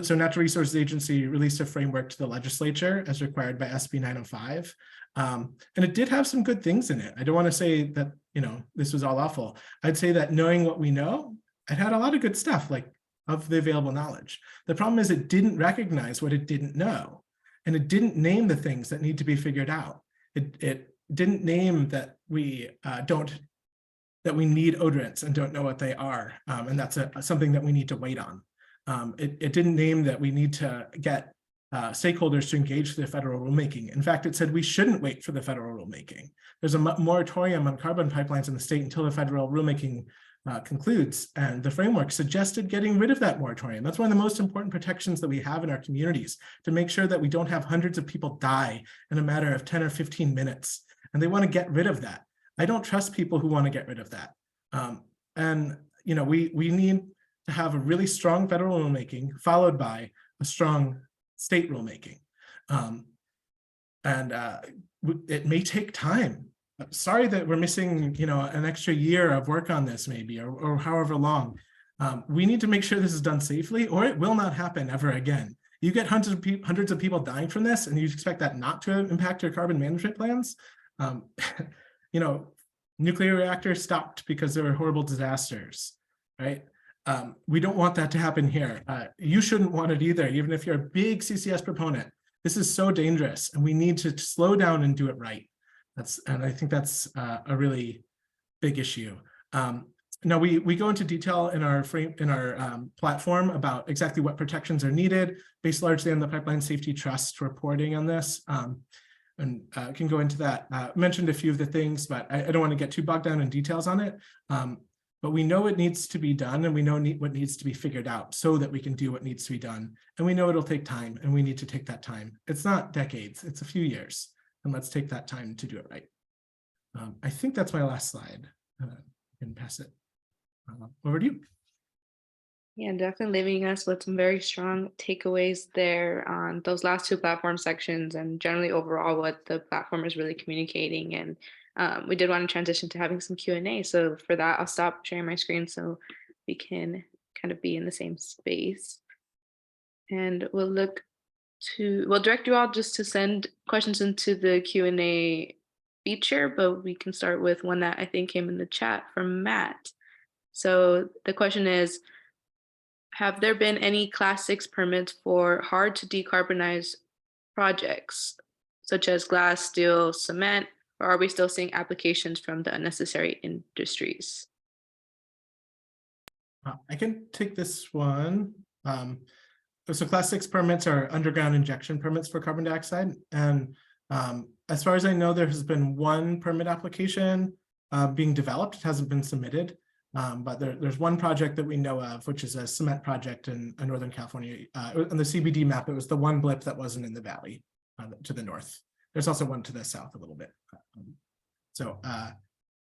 so Natural Resources Agency released a framework to the legislature as required by SB 905. And it did have some good things in it. I don't want to say that, this was all awful. I'd say that knowing what we know, it had a lot of good stuff, like of the available knowledge. The problem is it didn't recognize what it didn't know. And it didn't name the things that need to be figured out. It didn't name that we need odorants and don't know what they are. And that's something that we need to wait on. It didn't name that we need to get stakeholders to engage the federal rulemaking. In fact, it said we shouldn't wait for the federal rulemaking. There's a moratorium on carbon pipelines in the state until the federal rulemaking concludes, and the framework suggested getting rid of that moratorium. That's one of the most important protections that we have in our communities, to make sure that we don't have hundreds of people die in a matter of 10 or 15 minutes. And they want to get rid of that. I don't trust people who want to get rid of that. We need to have a really strong federal rulemaking followed by a strong state rulemaking. It may take time. I'm sorry that we're missing, an extra year of work on this maybe, or however long. We need to make sure this is done safely, or it will not happen ever again. You get hundreds of people dying from this, and you expect that not to impact your carbon management plans. Nuclear reactors stopped because there were horrible disasters, right? We don't want that to happen here. You shouldn't want it either, even if you're a big CCS proponent. This is so dangerous, and we need to slow down and do it right. And I think that's a really big issue. Now we go into detail in our platform about exactly what protections are needed, based largely on the Pipeline Safety Trust reporting on this. And can go into that. Mentioned a few of the things, but I don't want to get too bogged down in details on it. But we know it needs to be done, and we know what needs to be figured out so that we can do what needs to be done. And we know it'll take time, and we need to take that time. It's not decades, it's a few years. And let's take that time to do it right. I think that's my last slide. And pass it over to you. Yeah, definitely leaving us with some very strong takeaways there on those last two platform sections, and generally overall what the platform is really communicating. And we did want to transition to having some Q&A. So for that, I'll stop sharing my screen so we can kind of be in the same space. And we'll direct you all just to send questions into the Q&A feature, but we can start with one that I think came in the chat from Matt. So the question is, have there been any Class 6 permits for hard to decarbonize projects, such as glass, steel, cement, or are we still seeing applications from the unnecessary industries? I can take this one. So Class 6 permits are underground injection permits for carbon dioxide. And as far as I know, there has been one permit application being developed. It hasn't been submitted. But there's one project that we know of, which is a cement project in Northern California. On the CBD map, it was the one blip that wasn't in the valley to the north. There's also one to the south a little bit.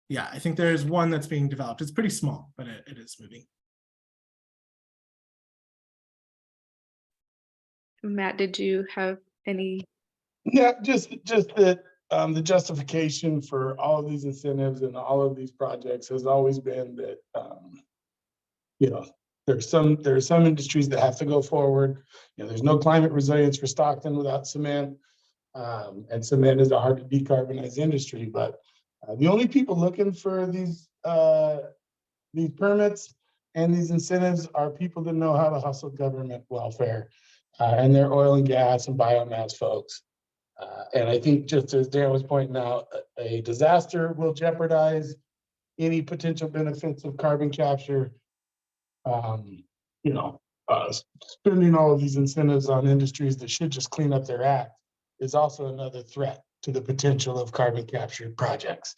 Yeah, I think there's one that's being developed. It's pretty small, but it is moving. Matt, did you have any? Yeah, just that the justification for all of these incentives and all of these projects has always been that you know, there are some industries that have to go forward. You know, there's no climate resilience for Stockton without cement, and cement is a hard to decarbonize industry. But the only people looking for these permits and these incentives are people that know how to hustle government welfare, and they're oil and gas and biomass folks. And I think, just as Dan was pointing out, a disaster will jeopardize any potential benefits of carbon capture. You know, spending all of these incentives on industries that should just clean up their act is also another threat to the potential of carbon capture projects.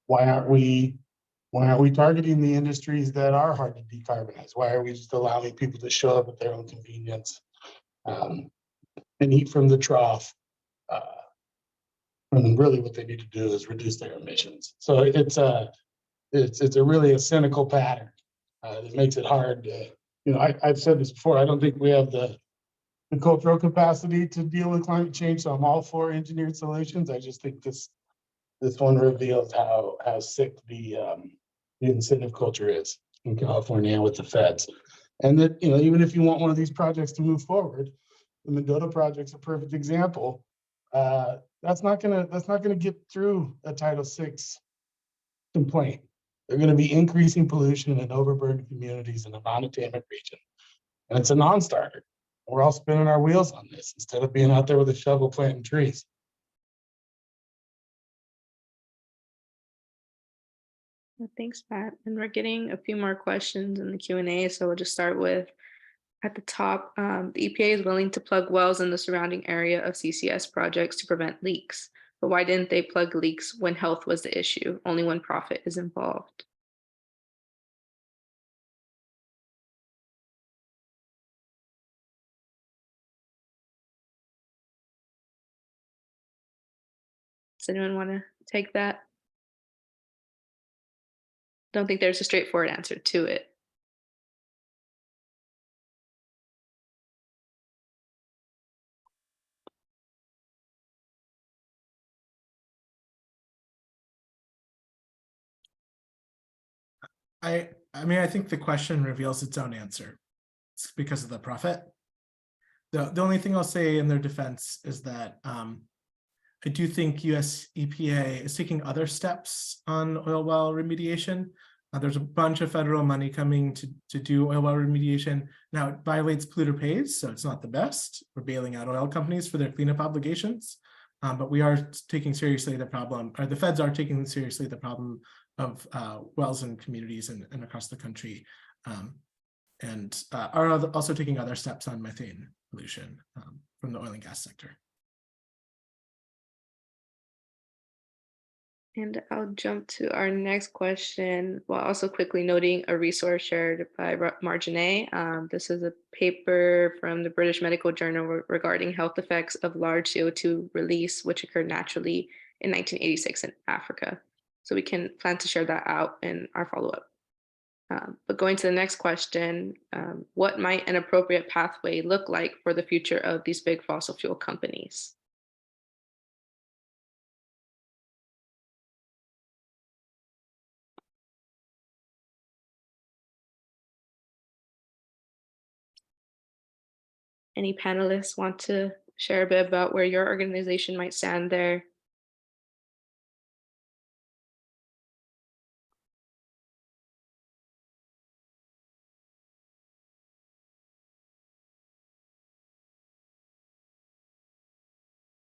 Why aren't we targeting the industries that are hard to decarbonize? Why are we just allowing people to show up at their own convenience and eat from the trough? And really what they need to do is reduce their emissions. So it's a really a cynical pattern that makes it hard to, you know, I've said this before, I don't think we have the cultural capacity to deal with climate change. So I'm all for engineered solutions. I just think this one reveals how sick the incentive culture is in California with the feds. And that, you know, even if you want one of these projects to move forward, the Mendota project's a perfect example. That's not gonna get through a Title VI complaint. They're gonna be increasing pollution in overburdened communities in the non-attainment region. And it's a non-starter. We're all spinning our wheels on this instead of being out there with a shovel planting trees. Thanks, Pat. And we're getting a few more questions in the Q&A, so we'll just start with, at the top, the EPA is willing to plug wells in the surrounding area of CCS projects to prevent leaks. But why didn't they plug leaks when health was the issue, only when profit is involved? Does anyone want to take that? Don't think there's a straightforward answer to it. I mean, I think the question reveals its own answer. It's because of the profit. The only thing I'll say in their defense is that I do think US EPA is taking other steps on oil well remediation. There's a bunch of federal money coming to do oil well remediation. Now it violates polluter pays, so it's not the best. We're bailing out oil companies for their cleanup obligations, but we are taking seriously the problem, or the feds are taking seriously the problem of wells in communities and across the country, and are also taking other steps on methane pollution from the oil and gas sector. And I'll jump to our next question while also quickly noting a resource shared by Marjane. This is a paper from the British Medical Journal regarding health effects of large CO2 release, which occurred naturally in 1986 in Africa. So we can plan to share that out in our follow-up. But going to the next question, what might an appropriate pathway look like for the future of these big fossil fuel companies? Any panelists want to share a bit about where your organization might stand there?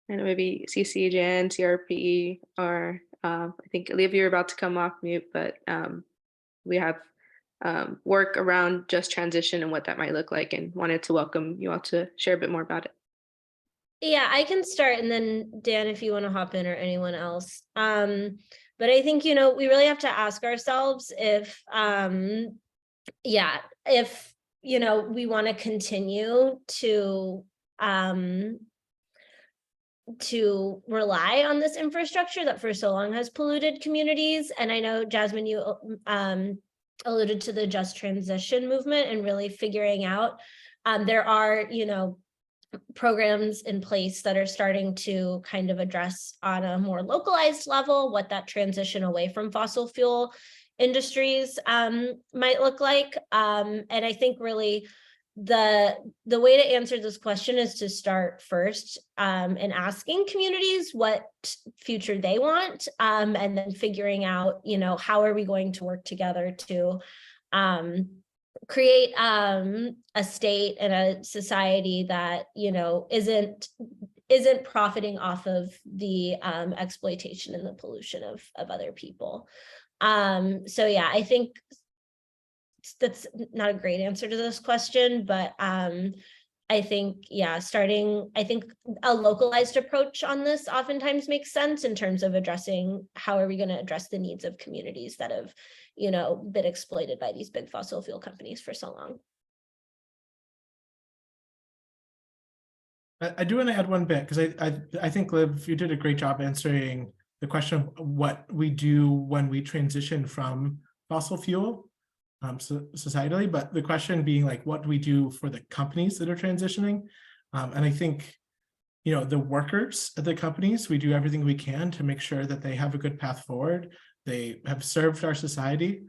And maybe CCUS, CRPE, or I think Olivia, you're about to come off mute, but we have work around just transition and what that might look like, and wanted to welcome you all to share a bit more about it. Yeah, I can start, and then Dan, if you want to hop in, or anyone else. But I think, you know, we really have to ask ourselves if, if, you know, we want to continue to rely on this infrastructure that for so long has polluted communities. And I know, Jasmine, you alluded to the just transition movement and really figuring out, there are, you know, programs in place that are starting to kind of address on a more localized level what that transition away from fossil fuel industries might look like. And I think really the way to answer this question is to start first in asking communities what future they want, and then figuring out, you know, how are we going to work together to create a state and a society that, you know, isn't profiting off of the exploitation and the pollution of other people. So yeah, I think that's not a great answer to this question, but I think, yeah, I think a localized approach on this oftentimes makes sense in terms of addressing how are we going to address the needs of communities that have, you know, been exploited by these big fossil fuel companies for so long. I do want to add one bit, because I think, Liv, you did a great job answering the question of what we do when we transition from fossil fuel societally, but the question being like, what do we do for the companies that are transitioning? And I think, you know, the workers at the companies, we do everything we can to make sure that they have a good path forward. They have served our society,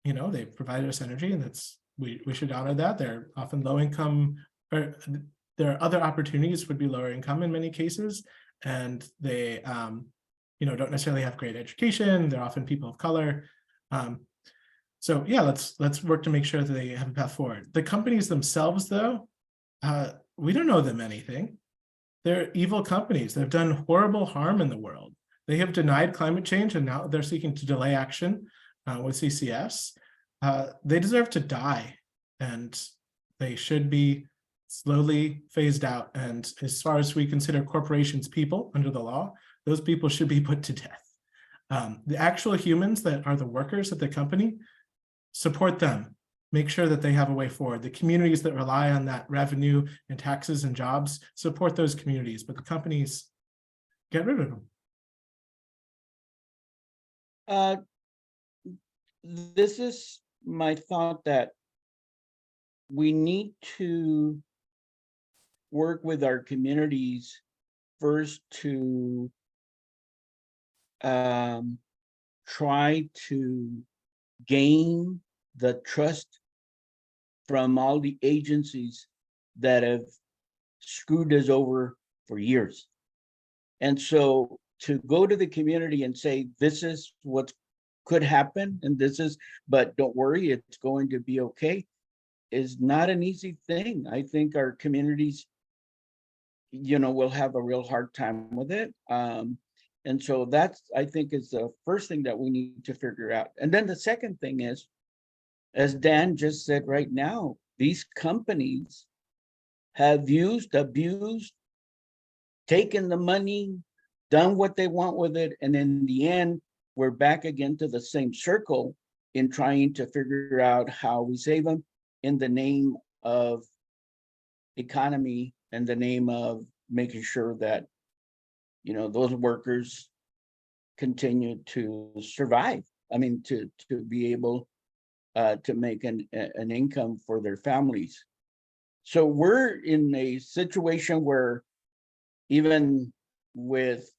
you know, they provided us energy, and that's, we should honor that. They're often low income, or there are other opportunities would be lower income in many cases, and they you know, don't necessarily have great education. They're often people of color. So yeah, let's work to make sure that they have a path forward. The companies themselves, though, we don't know them anything. They're evil companies that have done horrible harm in the world. They have denied climate change, and now they're seeking to delay action with CCS. They deserve to die, and they should be slowly phased out. And as far as we consider corporations people under the law, those people should be put to death. The actual humans that are the workers at the company, support them, make sure that they have a way forward. The communities that rely on that revenue and taxes and jobs, support those communities, but the companies, get rid of them. This is my thought, that we need to work with our communities first to try to gain the trust from all the agencies that have screwed us over for years. And so to go to the community and say, this is what could happen, and this is, but don't worry, it's going to be okay, is not an easy thing. I think our communities, you know, will have a real hard time with it. And so that's, I think, is the first thing that we need to figure out. And then the second thing is, as Dan just said right now, these companies have used, abused, taken the money, done what they want with it. And in the end, we're back again to the same circle in trying to figure out how we save them in the name of economy, and the name of making sure that, you know, those workers continue to survive. I mean, to be able to make an income for their families. So we're in a situation where, even with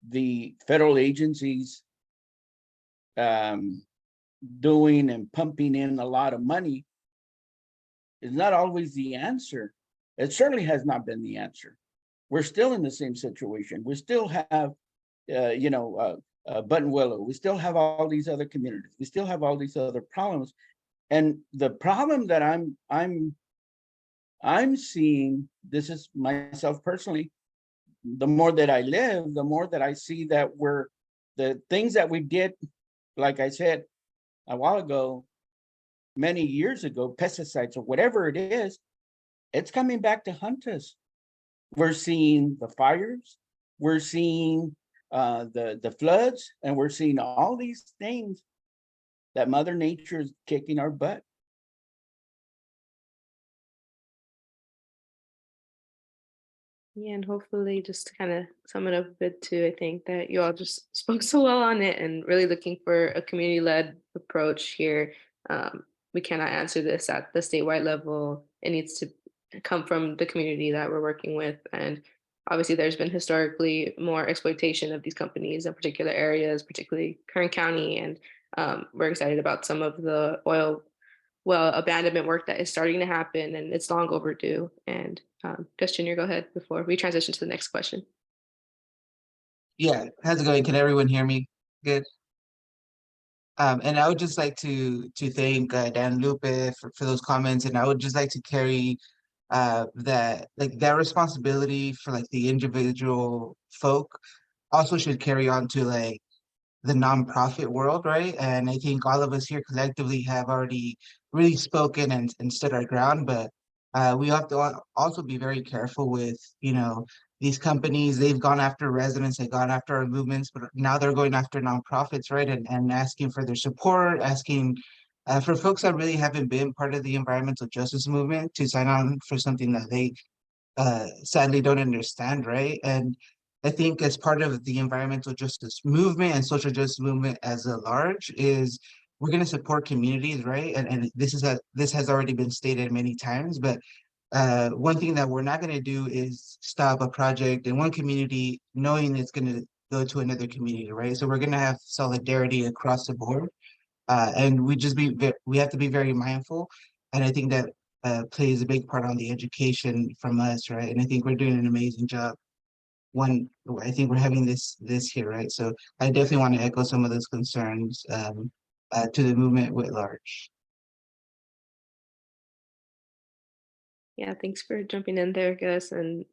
the federal agencies doing and pumping in a lot of money, is not always the answer. It certainly has not been the answer. We're still in the same situation. We still have, you know, Buttonwillow. We still have all these other communities. We still have all these other problems. And the problem that I'm seeing, this is myself personally, the more that I live, the more that I see that the things that we did, like I said a while ago, many years ago, pesticides or whatever it is, it's coming back to hunt us. We're seeing the fires. We're seeing the floods, and we're seeing all these things that Mother Nature is kicking our butt. Yeah, and hopefully just to kind of sum it up a bit too, I think that you all just spoke so well on it and really looking for a community-led approach here. We cannot answer this at the statewide level. It needs to come from the community that we're working with. And obviously there's been historically more exploitation of these companies in particular areas, particularly Kern County. And we're excited about some of the oil well abandonment work that is starting to happen, and it's long overdue. And Gus Jr., go ahead before we transition to the next question. Yeah, how's it going? Can everyone hear me? Good. And I would just like to thank Dan Lupe for those comments, and I would just like to carry that responsibility for like the individual folk also should carry on to like the nonprofit world, right? And I think all of us here collectively have already really spoken and stood our ground, but we have to also be very careful with, you know, these companies. They've gone after residents, they've gone after our movements, but now they're going after nonprofits, right? And asking for their support, asking for folks that really haven't been part of the environmental justice movement to sign on for something that they sadly don't understand, right? And I think as part of the environmental justice movement and social justice movement as a large is we're going to support communities, right? And this has already been stated many times, but one thing that we're not going to do is stop a project in one community knowing it's going to go to another community, right? So we're going to have solidarity across the board, and we have to be very mindful. And I think that plays a big part on the education from us, right? And I think we're doing an amazing job. I think we're having this here, right? So I definitely want to echo some of those concerns to the movement writ large. Yeah, thanks for jumping in there, Gus. And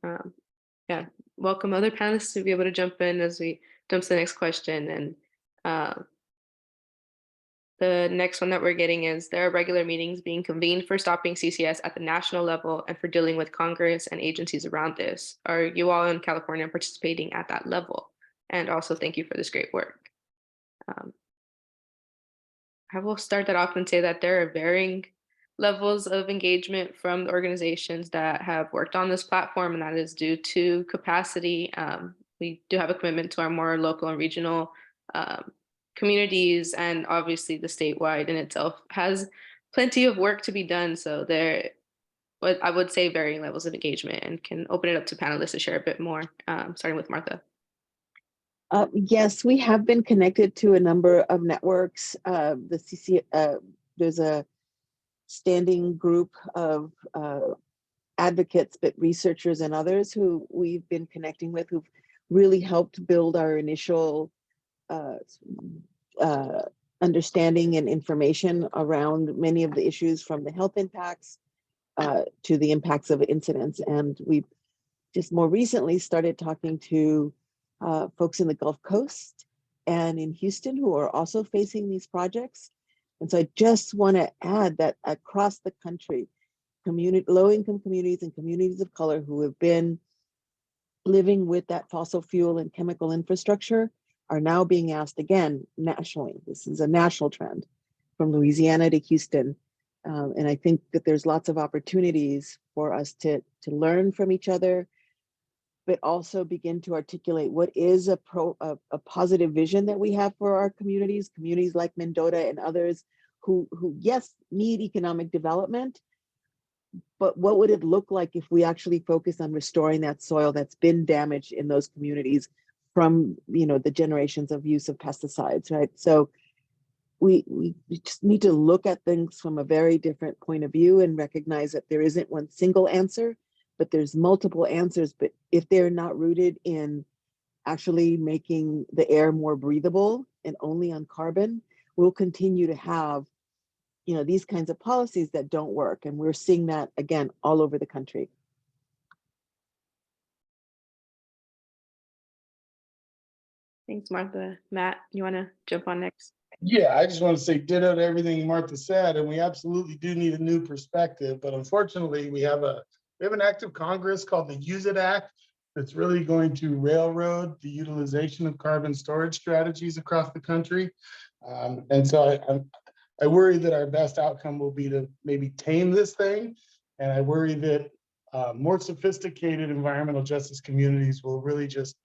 yeah, welcome other panelists to be able to jump in as we jump to the next question. And the next one that we're getting is there are regular meetings being convened for stopping CCS at the national level and for dealing with Congress and agencies around this. Are you all in California participating at that level? And also thank you for this great work. I will start that off and say that there are varying levels of engagement from the organizations that have worked on this platform, and that is due to capacity. We do have a commitment to our more local and regional communities, and obviously the statewide in itself has plenty of work to be done. So there, I would say varying levels of engagement, and can open it up to panelists to share a bit more, starting with Martha. Yes, we have been connected to a number of networks. There's a standing group of advocates, but researchers and others who we've been connecting with, who've really helped build our initial understanding and information around many of the issues, from the health impacts to the impacts of incidents. And we just more recently started talking to folks in the Gulf Coast and in Houston who are also facing these projects. And so I just want to add that across the country, low-income communities and communities of color who have been living with that fossil fuel and chemical infrastructure are now being asked again nationally. This is a national trend from Louisiana to Houston. And I think that there's lots of opportunities for us to learn from each other, but also begin to articulate what is a positive vision that we have for our communities like Mendota and others who yes, need economic development, but what would it look like if we actually focus on restoring that soil that's been damaged in those communities from, you know, the generations of use of pesticides, right? So we just need to look at things from a very different point of view and recognize that there isn't one single answer, but there's multiple answers. But if they're not rooted in actually making the air more breathable and only on carbon, we'll continue to have, you know, these kinds of policies that don't work. And we're seeing that again all over the country. Thanks, Martha. Matt, you want to jump on next? Yeah, I just want to say ditto to everything Martha said, and we absolutely do need a new perspective. But unfortunately, we have an act of Congress called the Use It Act, that's really going to railroad the utilization of carbon storage strategies across the country. And so I worry that our best outcome will be to maybe tame this thing. And I worry that more sophisticated environmental justice communities will really just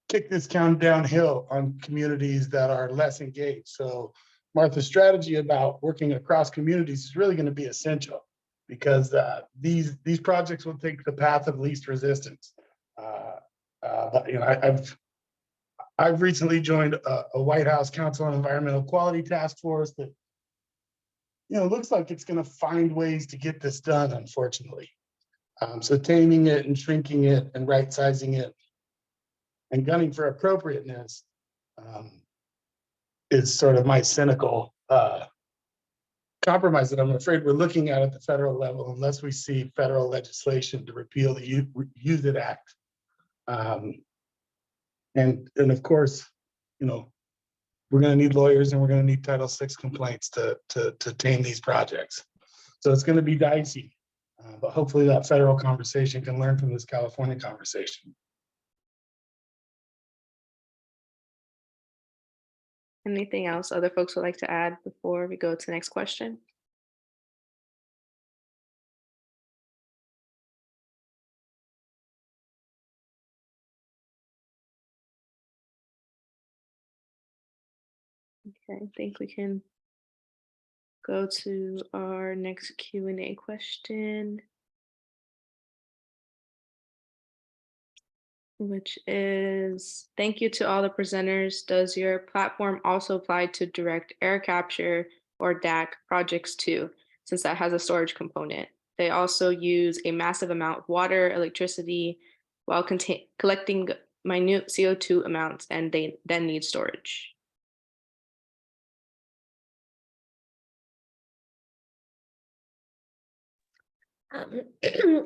kick this count downhill on communities that are less engaged. So Martha's strategy about working across communities is really going to be essential, because these projects will take the path of least resistance. But, you know, I've recently joined a White House Council on Environmental Quality task force that, you know, looks like it's going to find ways to get this done, unfortunately. So taming it and shrinking it and right sizing it and gunning for appropriateness is sort of my cynical compromise that I'm afraid we're looking at the federal level, unless we see federal legislation to repeal the Use It Act. And of course, you know, we're going to need lawyers and we're going to need Title VI complaints to tame these projects. So it's going to be dicey, but hopefully that federal conversation can learn from this California conversation. Anything else other folks would like to add before we go to the next question? Okay, I think we can go to our next Q&A question, which is, thank you to all the presenters. Does your platform also apply to direct air capture or DAC projects too, since that has a storage component? They also use a massive amount of water, electricity, while collecting minute CO2 amounts, and they then need storage.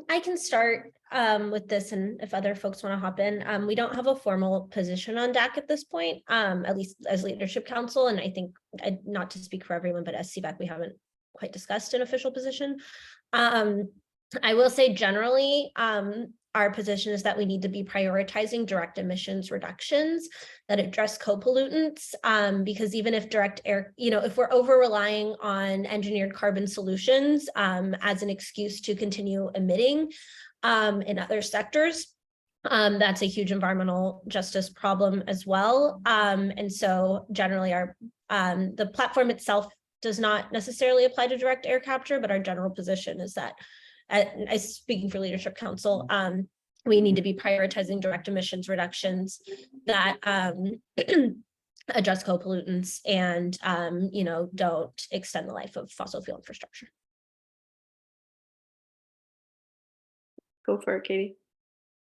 I can start with this, and if other folks want to hop in. We don't have a formal position on DAC at this point, at least as Leadership Council, and I think, not to speak for everyone, but as CVAC, we haven't quite discussed an official position. I will say generally, our position is that we need to be prioritizing direct emissions reductions that address co-pollutants, because even if direct air, you know, if we're over relying on engineered carbon solutions as an excuse to continue emitting in other sectors, that's a huge environmental justice problem as well. And so generally our the platform itself does not necessarily apply to direct air capture, but our general position is that, as speaking for Leadership Council, we need to be prioritizing direct emissions reductions that address co-pollutants and you know, don't extend the life of fossil fuel infrastructure. Go for it, Katie.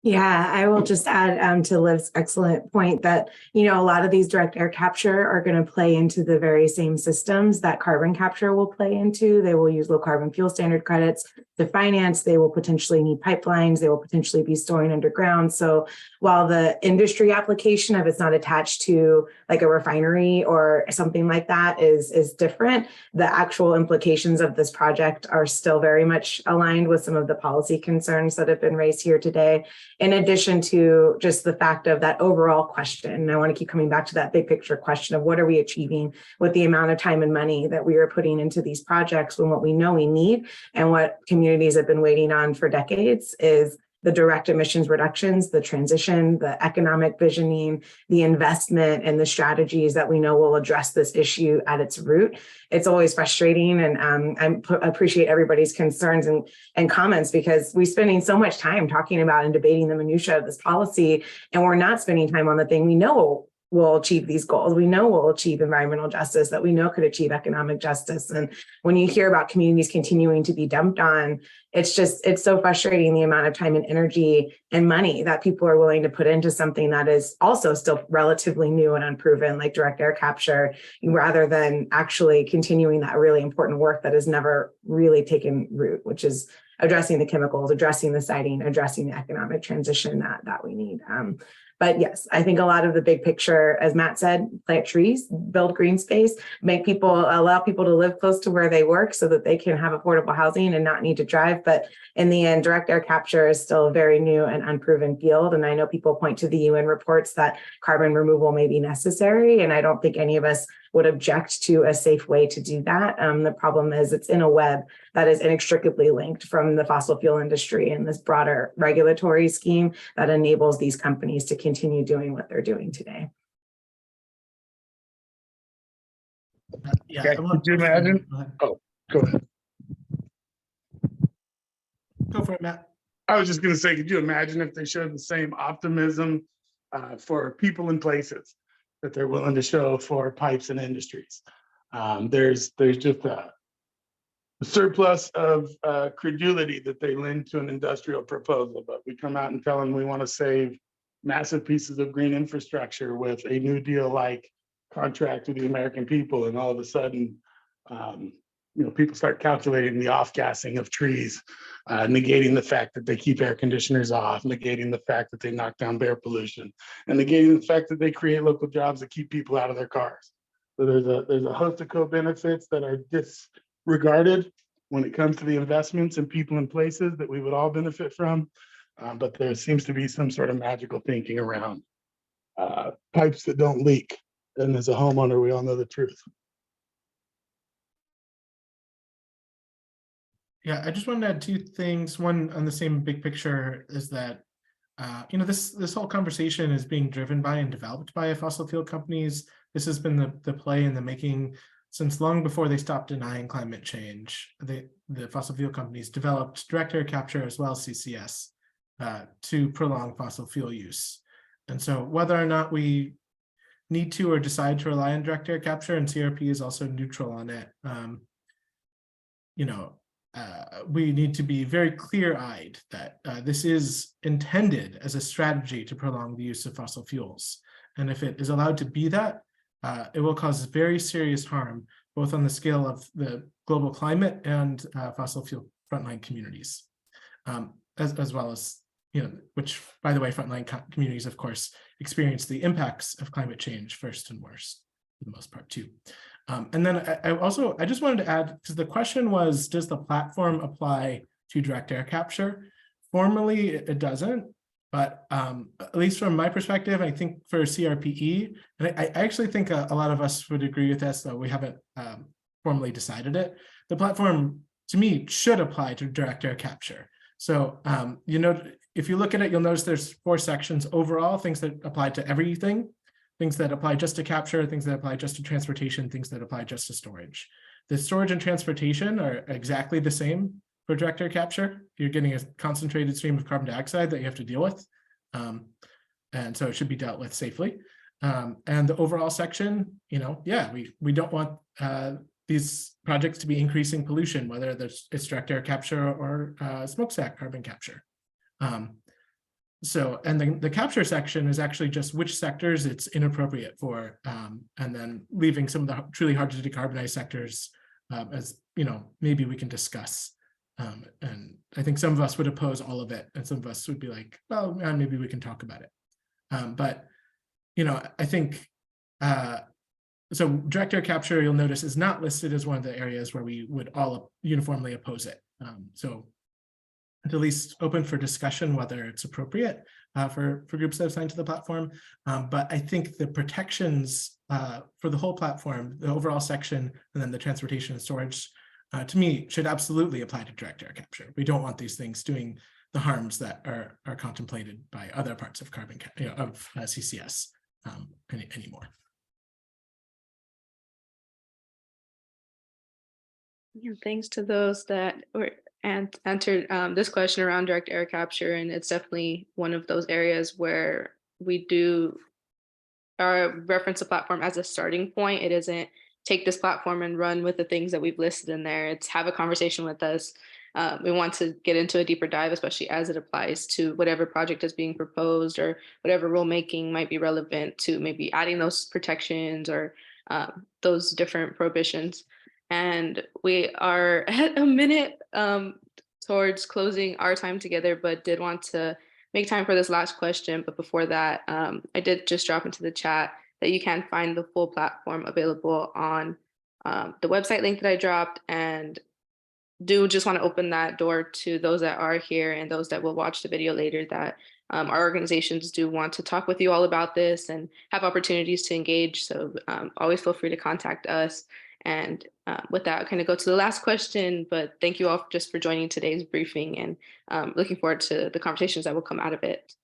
Yeah, I will just add to Liv's excellent point that, you know, a lot of these direct air capture are going to play into the very same systems that carbon capture will play into. They will use low carbon fuel standard credits to finance. They will potentially need pipelines. They will potentially be storing underground. So while the industry application of it's not attached to like a refinery or something like that is different, the actual implications of this project are still very much aligned with some of the policy concerns that have been raised here today. In addition to just the fact of that overall question, and I want to keep coming back to that big picture question of what are we achieving with the amount of time and money that we are putting into these projects, when what we know we need and what communities have been waiting on for decades is the direct emissions reductions, the transition, the economic visioning, the investment, and the strategies that we know will address this issue at its root. It's always frustrating, and I appreciate everybody's concerns and comments, because we're spending so much time talking about and debating the minutia of this policy, and we're not spending time on the thing we know will achieve these goals. We know will achieve environmental justice, that we know could achieve economic justice. And when you hear about communities continuing to be dumped on, it's so frustrating, the amount of time and energy and money that people are willing to put into something that is also still relatively new and unproven, like direct air capture, rather than actually continuing that really important work that has never really taken root, which is addressing the chemicals, addressing the siting, addressing the economic transition that we need. But yes, I think a lot of the big picture, as Matt said, plant trees, build green space, allow people to live close to where they work so that they can have affordable housing and not need to drive. But in the end, direct air capture is still a very new and unproven field. And I know people point to the UN reports that carbon removal may be necessary. And I don't think any of us would object to a safe way to do that. The problem is it's in a web that is inextricably linked from the fossil fuel industry and this broader regulatory scheme that enables these companies to continue doing what they're doing today. Yeah. Okay, could you imagine? Oh, go ahead. Go for it, Matt. I was just going to say, could you imagine if they showed the same optimism for people and places that they're willing to show for pipes and industries? There's just a surplus of credulity that they lend to an industrial proposal, but we come out and tell them we want to save massive pieces of green infrastructure with a New Deal-like contract with the American people, and all of a sudden, people start calculating the off-gassing of trees, negating the fact that they keep air conditioners off, negating the fact that they knock down air pollution, and negating the fact that they create local jobs that keep people out of their cars. So there's a host of co-benefits that are disregarded when it comes to the investments in people and places that we would all benefit from. But there seems to be some sort of magical thinking around pipes that don't leak. And as a homeowner, we all know the truth. Yeah, I just wanted to add two things. One, on the same big picture, is that this whole conversation is being driven by and developed by fossil fuel companies. This has been the play in the making since long before they stopped denying climate change. The fossil fuel companies developed direct air capture as well as CCS to prolong fossil fuel use. And so whether or not we need to or decide to rely on direct air capture, and CRP is also neutral on it, we need to be very clear-eyed that this is intended as a strategy to prolong the use of fossil fuels. And if it is allowed to be that, it will cause very serious harm, both on the scale of the global climate and fossil fuel frontline communities, as well as, which, by the way, frontline communities, of course, experience the impacts of climate change first and worst, for the most part, too. And then I just wanted to add, because the question was, does the platform apply to direct air capture? Formally, it doesn't, but at least from my perspective, I think for CRPE, and I actually think a lot of us would agree with this, though we haven't formally decided it, the platform, to me, should apply to direct air capture. So, if you look at it, you'll notice there's 4 sections overall, things that apply to everything, things that apply just to capture, things that apply just to transportation, things that apply just to storage. The storage and transportation are exactly the same for direct air capture. You're getting a concentrated stream of carbon dioxide that you have to deal with. And so it should be dealt with safely. And the overall section, we don't want these projects to be increasing pollution, whether it's direct air capture or smokestack carbon capture. And then the capture section is actually just which sectors it's inappropriate for, and then leaving some of the truly hard to decarbonize sectors as, maybe we can discuss. And I think some of us would oppose all of it, and some of us would be like, well, maybe we can talk about it. But I think, so direct air capture, you'll notice, is not listed as one of the areas where we would all uniformly oppose it. So at least open for discussion whether it's appropriate for groups that have signed to the platform. But I think the protections for the whole platform, the overall section, and then the transportation and storage, to me, should absolutely apply to direct air capture. We don't want these things doing the harms that are contemplated by other parts of CCS anymore. Yeah, thanks to those that answered this question around direct air capture, and it's definitely one of those areas where we do reference the platform as a starting point. It isn't take this platform and run with the things that we've listed in there. It's have a conversation with us. We want to get into a deeper dive, especially as it applies to whatever project is being proposed or whatever rulemaking might be relevant to maybe adding those protections or those different prohibitions. And we are at a minute towards closing our time together, but did want to make time for this last question. But before that, I did just drop into the chat that you can find the full platform available on the website link that I dropped, and do just want to open that door to those that are here and those that will watch the video later, that our organizations do want to talk with you all about this and have opportunities to engage. So always feel free to contact us. And with that, I'll kind of go to the last question, but thank you all just for joining today's briefing, and looking forward to the conversations that will come out of it.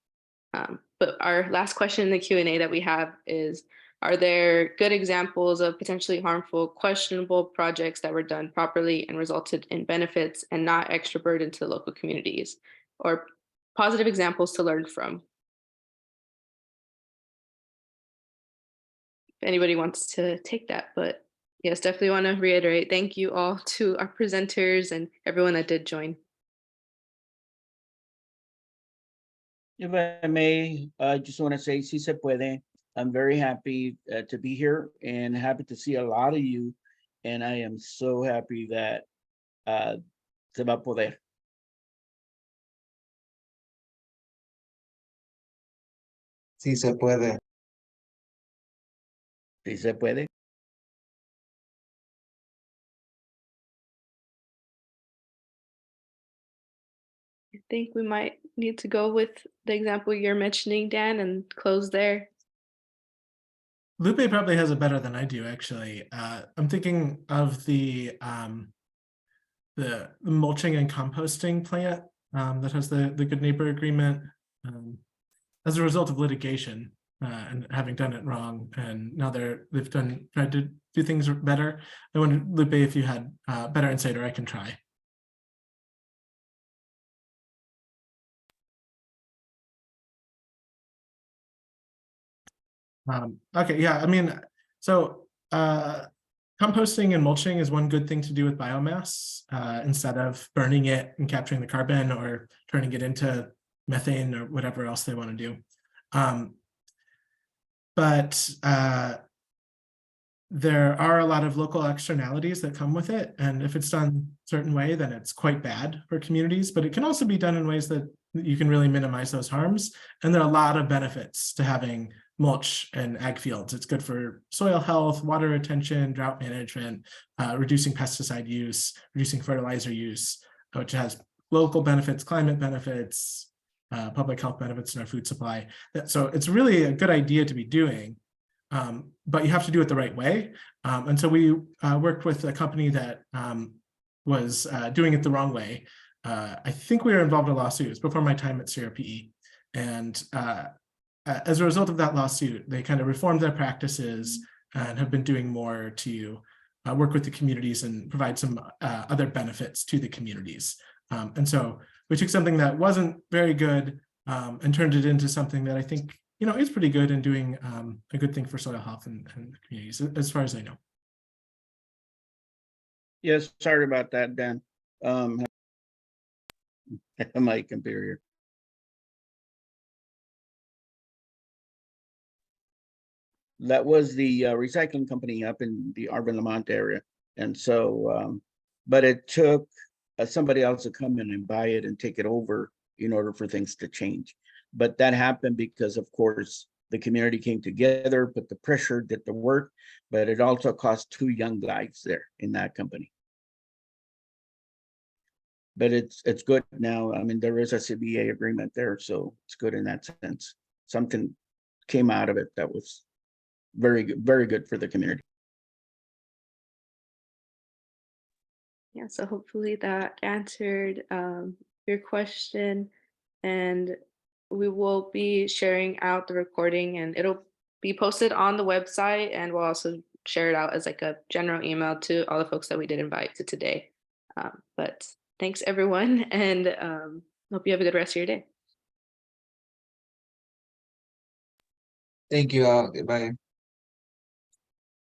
But our last question in the Q&A that we have is, are there good examples of potentially harmful, questionable projects that were done properly and resulted in benefits and not extra burden to the local communities, or positive examples to learn from? If anybody wants to take that, but yes, definitely want to reiterate, thank you all to our presenters and everyone that did join. If I may, I just want to say, si se puede. I'm very happy to be here and happy to see a lot of you. And I am so happy that se va a poder. Sí se puede. Si se puede. I think we might need to go with the example you're mentioning, Dan, and close there. Lupe probably has it better than I do, actually. I'm thinking of the mulching and composting plant that has the good neighbor agreement as a result of litigation and having done it wrong, and now they've tried to do things better. I wonder, Lupe, if you had better insight, or I can try. Okay, yeah, I mean, so composting and mulching is one good thing to do with biomass instead of burning it and capturing the carbon or turning it into methane or whatever else they want to do. But there are a lot of local externalities that come with it. And if it's done a certain way, then it's quite bad for communities, but it can also be done in ways that you can really minimize those harms. And there are a lot of benefits to having mulch and ag fields. It's good for soil health, water retention, drought management, reducing pesticide use, reducing fertilizer use, which has local benefits, climate benefits, public health benefits in our food supply. So it's really a good idea to be doing, but you have to do it the right way. And so we worked with a company that was doing it the wrong way. I think we were involved in a lawsuit. It was before my time at CRPE. And as a result of that lawsuit, they kind of reformed their practices and have been doing more to work with the communities and provide some other benefits to the communities. And so we took something that wasn't very good and turned it into something that I think, you know, is pretty good and doing a good thing for soil health and the communities, as far as I know. Yes, sorry about that, Dan. My computer here. That was the recycling company up in the Arvin Lamont area. And so, but it took somebody else to come in and buy it and take it over in order for things to change. But that happened because, of course, the community came together, put the pressure, did the work, but it also cost 2 young lives there in that company. But it's good now. I mean, there is a CBA agreement there, so it's good in that sense. Something came out of it that was very good for the community. Yeah, so hopefully that answered your question, and we will be sharing out the recording, and it'll be posted on the website, and we'll also share it out as like a general email to all the folks that we did invite to today. But thanks everyone, and hope you have a good rest of your day. Thank you all. Goodbye.